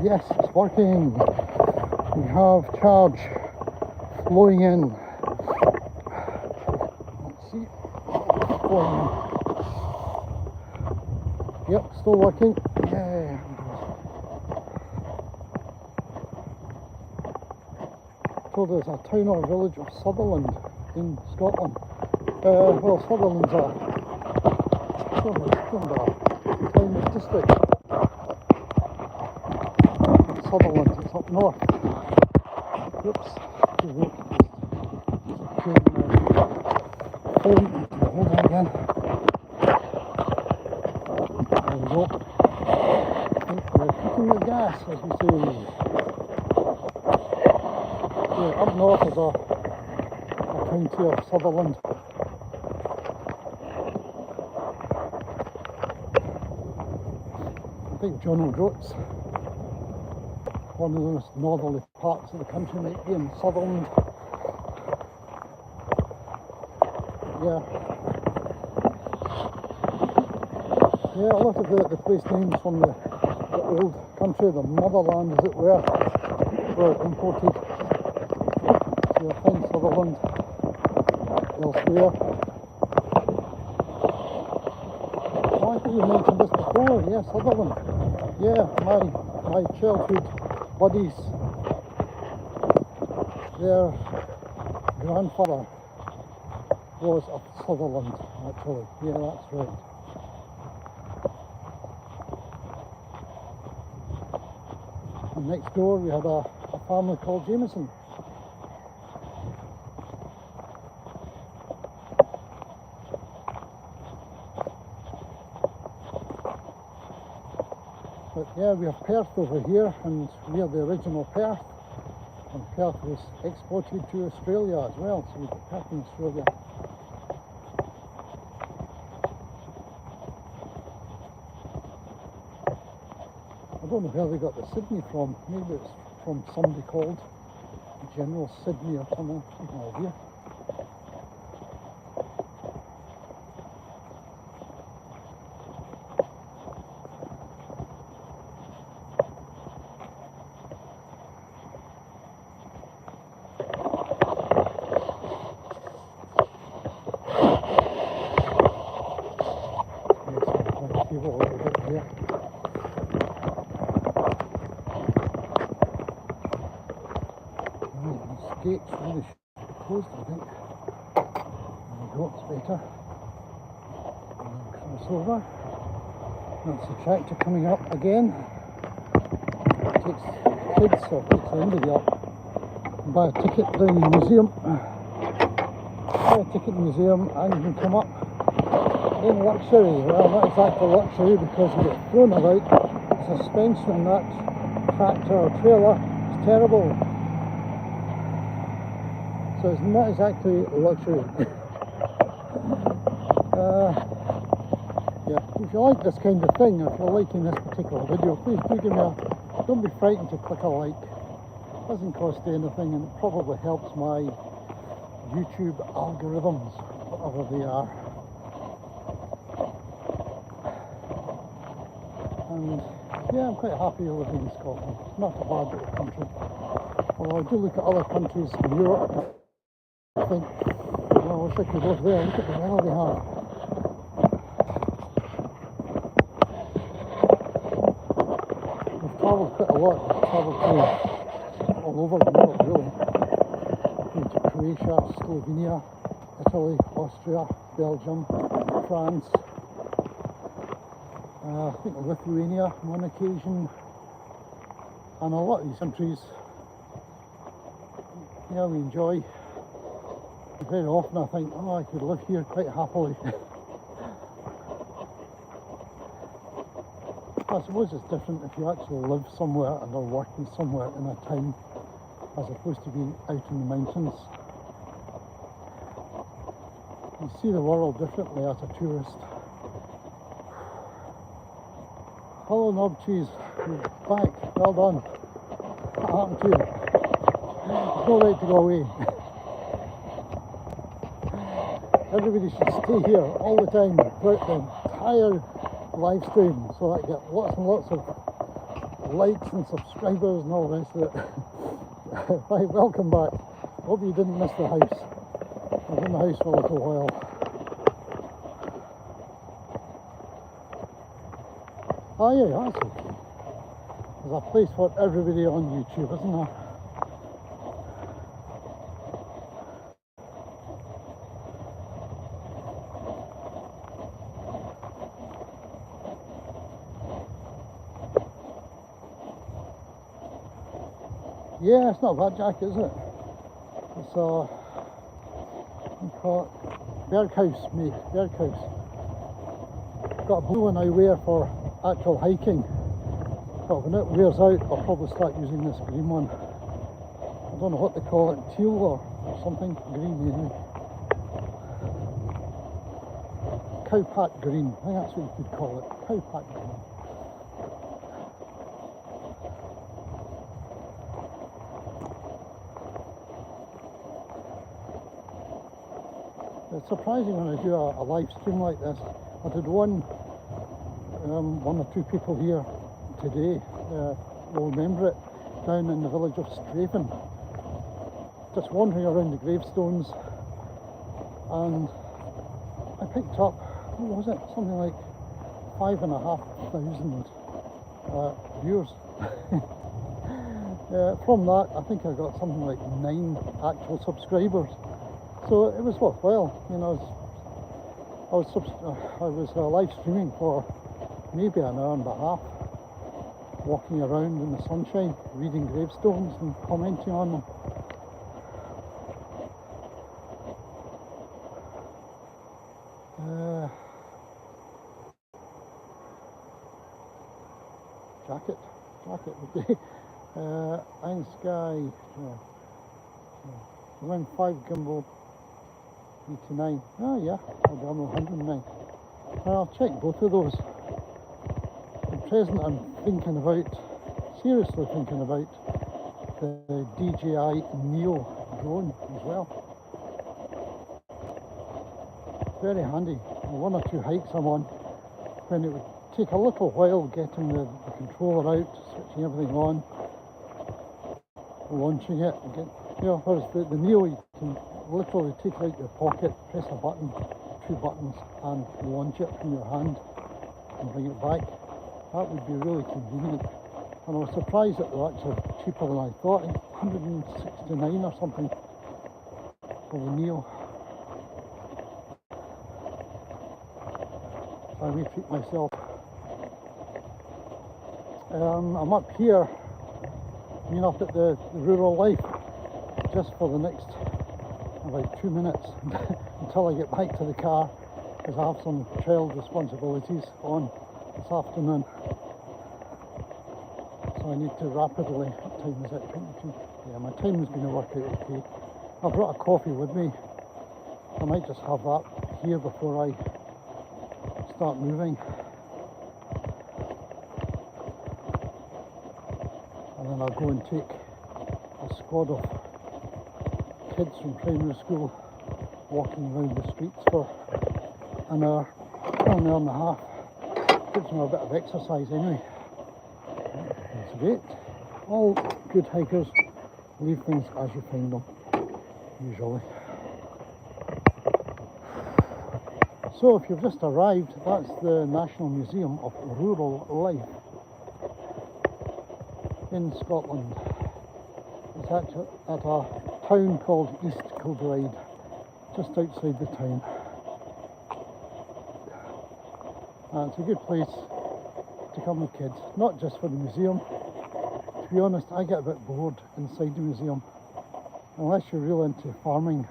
S1: Yes, it's working. We have charge flowing in. Let's see. Flowing in. Yep, still working. Yeah. So there's a town or village of Sutherland in Scotland. Well, Sutherland's a town district. Sutherland, it's up north. Oops. Hold on again. There we go. We're cooking the gas, as we say. Yeah, up north is a county of Sutherland. I think John O'Groats, one of the most northerly parts of the country, might be in Sutherland. Yeah. Yeah, a lot of the place names from the old country, the motherland as it were imported. So you'll find Sutherland elsewhere. Oh, I think we mentioned this before, yeah, Sutherland. Yeah, my childhood buddies, their grandfather was of Sutherland, actually. Yeah, that's right. And next door we had a family called Jameson. But yeah, we have Perth over here, and we are the original Perth. And Perth was exported to Australia as well, so we've got Perth in Australia. I don't know where they got the Sydney from. Maybe it's from somebody called General Sydney or something. I have no idea. People a little bit here. Right, these gates really should be closed, I think. There we go, it's better. And then cross over. That's the tractor coming up again. It takes kids, or takes anybody up, and buy a ticket down the museum. Buy a ticket in the museum and you can come up in luxury. Well, not exactly luxury because you get thrown about. The suspension on that tractor or trailer is terrible. So it's not exactly luxury. Yeah, if you like this kind of thing, if you're liking this particular video, please do give me a, don't be frightened to click a like. It doesn't cost you anything and it probably helps my YouTube algorithms, whatever they are. And yeah, I'm quite happy living in Scotland. It's not a bad little country. Although I do look at other countries in Europe, I think, well, I wish I could live there. Look at the weather they have. We've travelled quite a lot. We've travelled to all over Europe, really. Been to Croatia, Slovenia, Italy, Austria, Belgium, France. I think Lithuania on one occasion, and a lot of these countries, yeah, we enjoy. Very often I think, oh, I could live here quite happily. I suppose it's different if you actually live somewhere and are working somewhere in a town as opposed to being out in the mountains. You see the world differently as a tourist. Hello Knob Cheese, you're back, well done. What happened to you? There's no right to go away. Everybody should stay here all the time throughout the entire live stream so that I get lots and lots of likes and subscribers and all the rest of it. Right, welcome back. Hope you didn't miss the house. I was in the house for a little while. Oh yeah, that's okay. There's a place for everybody on YouTube, isn't there? Yeah, it's not a bad jacket, is it? It's a, what do you call it? Berghaus, mate, Berghaus. Got a blue one I wear for actual hiking. But when it wears out, I'll probably start using this green one. I don't know what they call it, teal or something, green anyway. Cowpat green, I think that's what you could call it, cowpat green. It's surprising when I do a live stream like this. I did one or two people here today will remember it, down in the village of Straven, just wandering around the gravestones, and I picked up, what was it, something like 5,500 viewers. From that I think I got something like 9 actual subscribers, so it was worthwhile. You know, I was live streaming for maybe an hour and a half, walking around in the sunshine, reading gravestones and commenting on them. jacket, okay. Iron Sky, Win 5 gimbal, 89. Oh yeah, I'll be on 109. Well, I'll check both of those. At present I'm thinking about, seriously thinking about, the DJI Neo drone as well. Very handy. One or two hikes I'm on, when it would take a little while getting the controller out, switching everything on, launching it, again. Whereas the Neo, you can literally take it out your pocket, press a button, two buttons, and launch it from your hand and bring it back. That would be really convenient. And I was surprised that they're actually cheaper than I thought. 169 or something for the Neo. So I may treat myself. I'm up here, up at the Rural Life, just for the next about 2 minutes until I get back to the car, because I have some child responsibilities on this afternoon. So I need to rapidly, what time is it, 22? Yeah, my time is going to work out okay. I brought a coffee with me. I might just have that here before I start moving. And then I'll go and take a squad of kids from primary school walking around the streets for an hour and a half. Gives them a bit of exercise anyway. That's great. All good hikers leave things as you find them, usually. So if you've just arrived, that's the National Museum of Rural Life in Scotland. It's actually at a town called East Kilbride, just outside the town. And it's a good place to come with kids, not just for the museum. To be honest, I get a bit bored inside the museum, unless you're real into farming.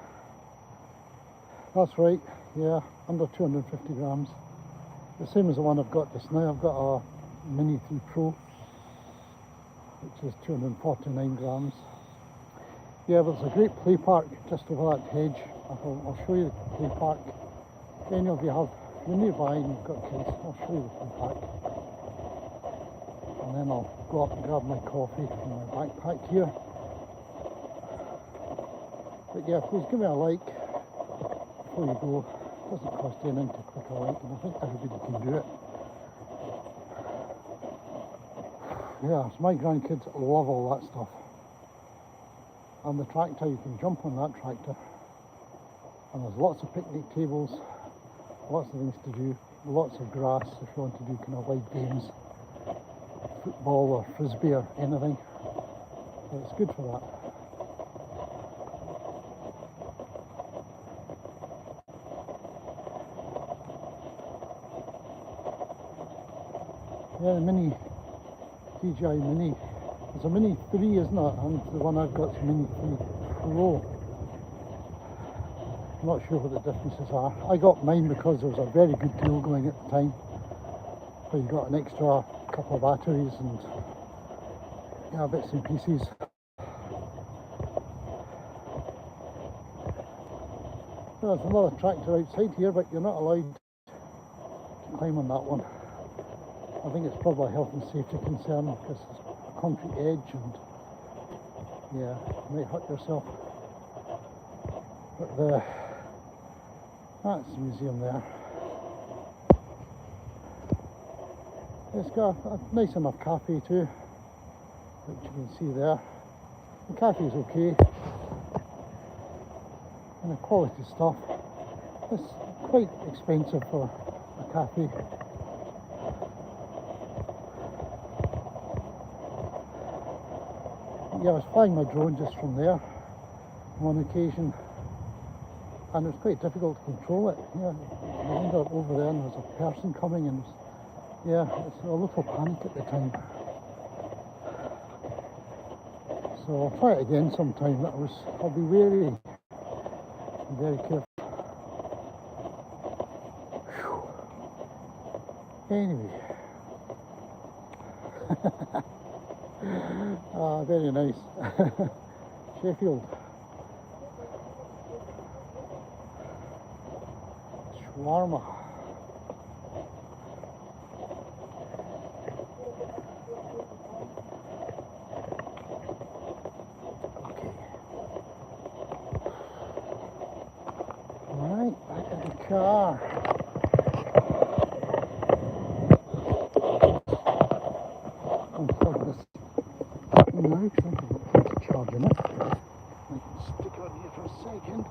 S1: That's right, yeah, under 250 grams. The same as the one I've got just now. I've got a Mini 3 Pro, which is 249 grams. Yeah, but there's a great play park just over that hedge. I'll show you the play park. If any of you have, if you're nearby and you've got kids, I'll show you the play park. And then I'll go up and grab my coffee from my backpack here. But yeah, please give me a like before you go. It doesn't cost you anything to click a like, and I think everybody can do it. Yeah, so my grandkids love all that stuff. And the tractor, you can jump on that tractor. And there's lots of picnic tables, lots of things to do, lots of grass if you want to do kind of light games, football or frisbee or anything. So it's good for that. Yeah, the Mini, DJI Mini. There's a Mini 3, isn't it? And the one I've got is Mini 3 Pro. I'm not sure what the differences are. I got mine because there was a very good deal going at the time. So you got an extra couple of batteries and bits and pieces. There's another tractor outside here, but you're not allowed to climb on that one. I think it's probably a health and safety concern because it's a concrete edge and yeah, you might hurt yourself. But that's the museum there. It's got a nice enough cafe too, which you can see there. The cafe is okay, and the quality stuff. It's quite expensive for a cafe. Yeah, I was flying my drone just from there on one occasion, and it was quite difficult to control it. Yeah, I ended up over there and there was a person coming, and yeah, it's a little panic at the time. So I'll try it again sometime. I'll be wary, very careful. Whew. Anyway, Ah, very nice. Sheffield. Shawarma. Okay. Alright, back in the car. Unplug this now because I'm going to charge in it. I can stick it on here for a second.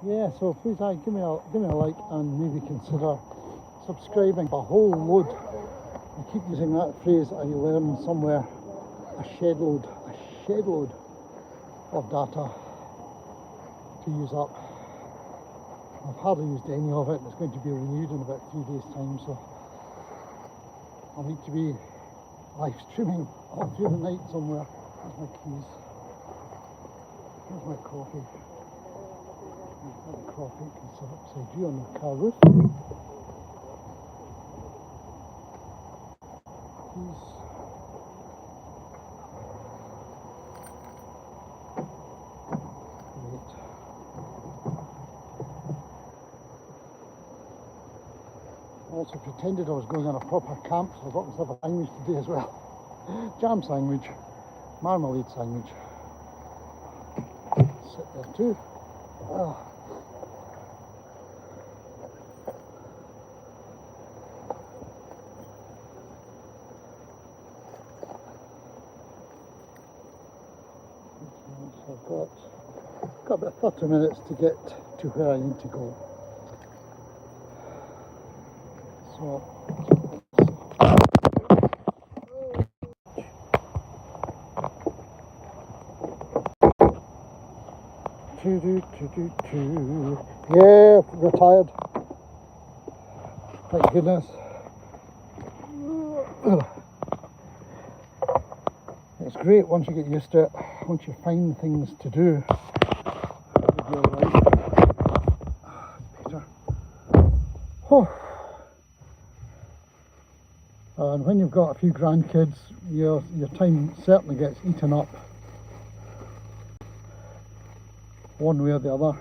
S1: Yeah, so please give me a like and maybe consider subscribing. A whole load. I keep using that phrase I learned somewhere. A shed load of data to use up. I've hardly used any of it, and it's going to be renewed in about 3 days' time, so I'll need to be live streaming all through the night somewhere. There's my keys. Here's my coffee. I've got the coffee, can sit upside you on the car roof. Keys. Great. I also pretended I was going on a proper camp, so I got myself a sandwich today as well. Jam sandwich, marmalade sandwich. Sit there too. Oh. So I've got about 30 minutes to get to where I need to go. So yeah, retired. Thank goodness. It's great once you get used to it, once you find things to do with your life. Peter. Oh. And when you've got a few grandkids, your time certainly gets eaten up one way or the other.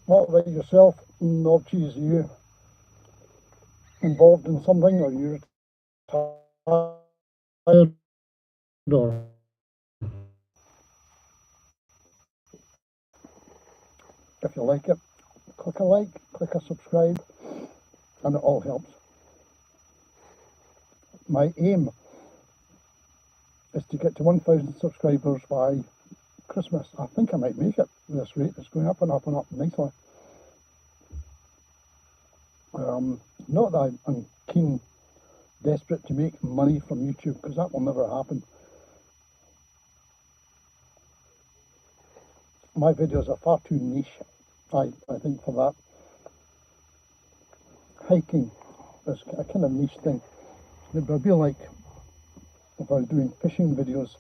S1: What about yourself? Knob cheese, are you involved in something, or are you retired, or if you like it, click a like, click a subscribe, and it all helps. My aim is to get to 1,000 subscribers by Christmas. I think I might make it at this rate. It's going up and up and up nicely. Not that I'm keen, desperate to make money from YouTube, because that will never happen. My videos are far too niche, I think, for that. Hiking is a kind of niche thing. It would be like if I was doing fishing videos.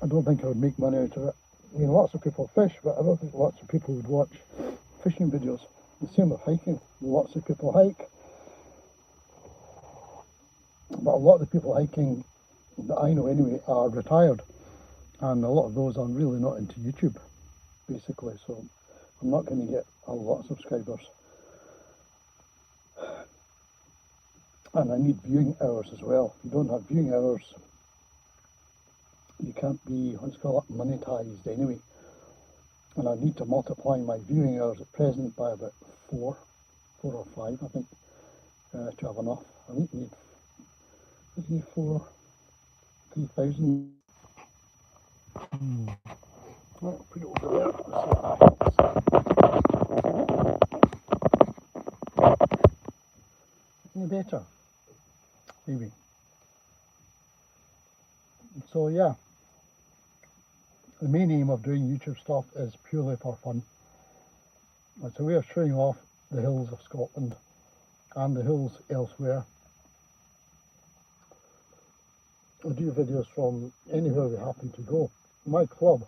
S1: I don't think I would make money out of it. I mean, lots of people fish, but I don't think lots of people would watch fishing videos. The same with hiking. Lots of people hike, but a lot of the people hiking that I know anyway are retired, and a lot of those are really not into YouTube, basically, so I'm not going to get a lot of subscribers. And I need viewing hours as well. If you don't have viewing hours, you can't be, let's call it, monetized anyway. And I need to multiply my viewing hours at present by about 4 or 5, I think, to have enough. I think you need 3,000. Right, put it over there. Any better? Maybe. So yeah, the main aim of doing YouTube stuff is purely for fun. It's a way of showing off the hills of Scotland and the hills elsewhere. I do videos from anywhere we happen to go. My club,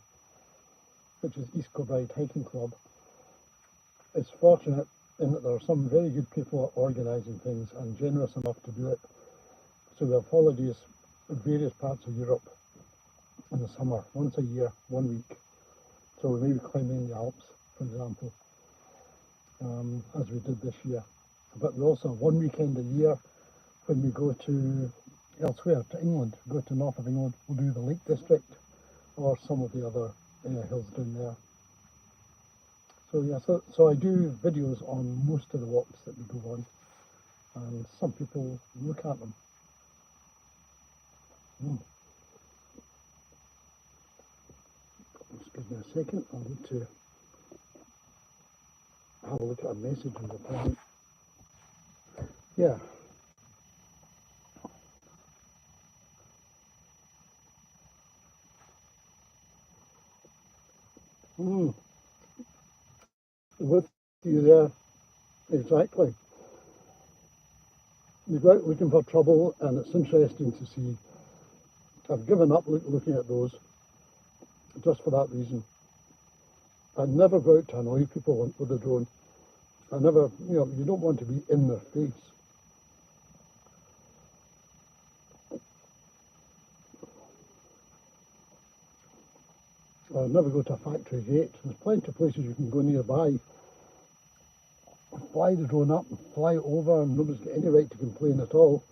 S1: which is East Kilbride Hiking Club, is fortunate in that there are some very good people organising things and generous enough to do it. So we have holidays in various parts of Europe in the summer, once a year, 1 week. So we may be climbing the Alps, for example, as we did this year. But we also have one weekend a year when we go to elsewhere, to England, go to north of England, we'll do the Lake District or some of the other hills down there. So yeah, so I do videos on most of the walks that we go on, and some people look at them. Just give me a second, I need to have a look at a message in the phone. Yeah. With you there, exactly. You go out looking for trouble, and it's interesting to see. I've given up looking at those just for that reason. I never go out to annoy people with a drone. I never, you don't want to be in their face. I never go to a factory gate. There's plenty of places you can go nearby. Fly the drone up and fly it over, and nobody's got any right to complain at all.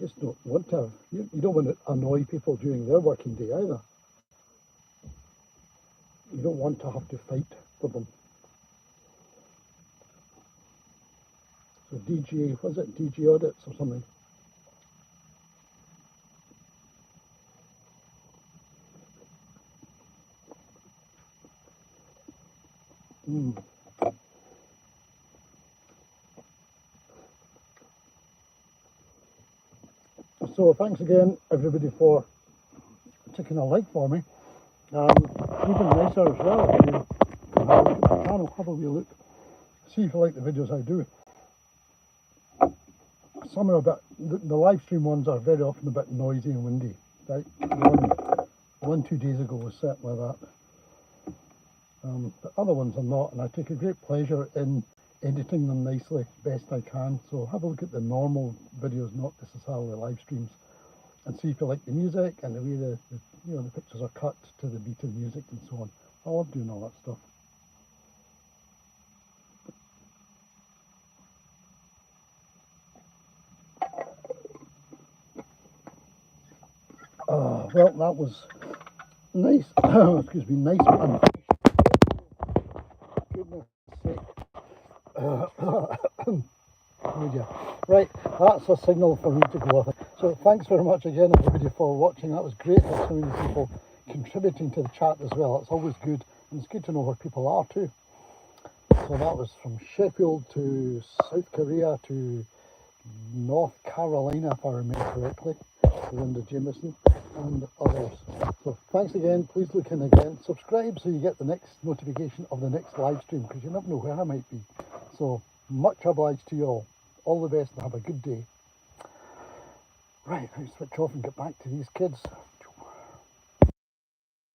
S1: Just don't want to. You don't want to annoy people during their working day either. You don't want to have to fight for them. So DG, was it DG audits or something? So thanks again, everybody, for taking a like for me. Even nicer as well, if you can have a look at my channel, have a wee look, see if you like the videos I do. Some are a bit, the live stream ones are very often a bit noisy and windy. Right? One 2 days ago was certainly that. But other ones are not, and I take a great pleasure in editing them nicely, best I can. So have a look at the normal videos, not necessarily live streams, and see if you like the music and the way the pictures are cut to the beat of music and so on. I love doing all that stuff. Well, that was nice. Excuse me, nice and goodness sake. Oh dear. Right, that's a signal for me to go off. So thanks very much again, everybody, for watching. That was great. There's so many people contributing to the chat as well. It's always good, and it's good to know where people are too. So that was from Sheffield to South Korea to North Carolina, if I remember correctly, Linda Jameson and others. So thanks again. Please look in again. Subscribe so you get the next notification of the next live stream, because you never know where I might be. So much obliged to you all. All the best and have a good day. Right, I switch off and get back to these kids.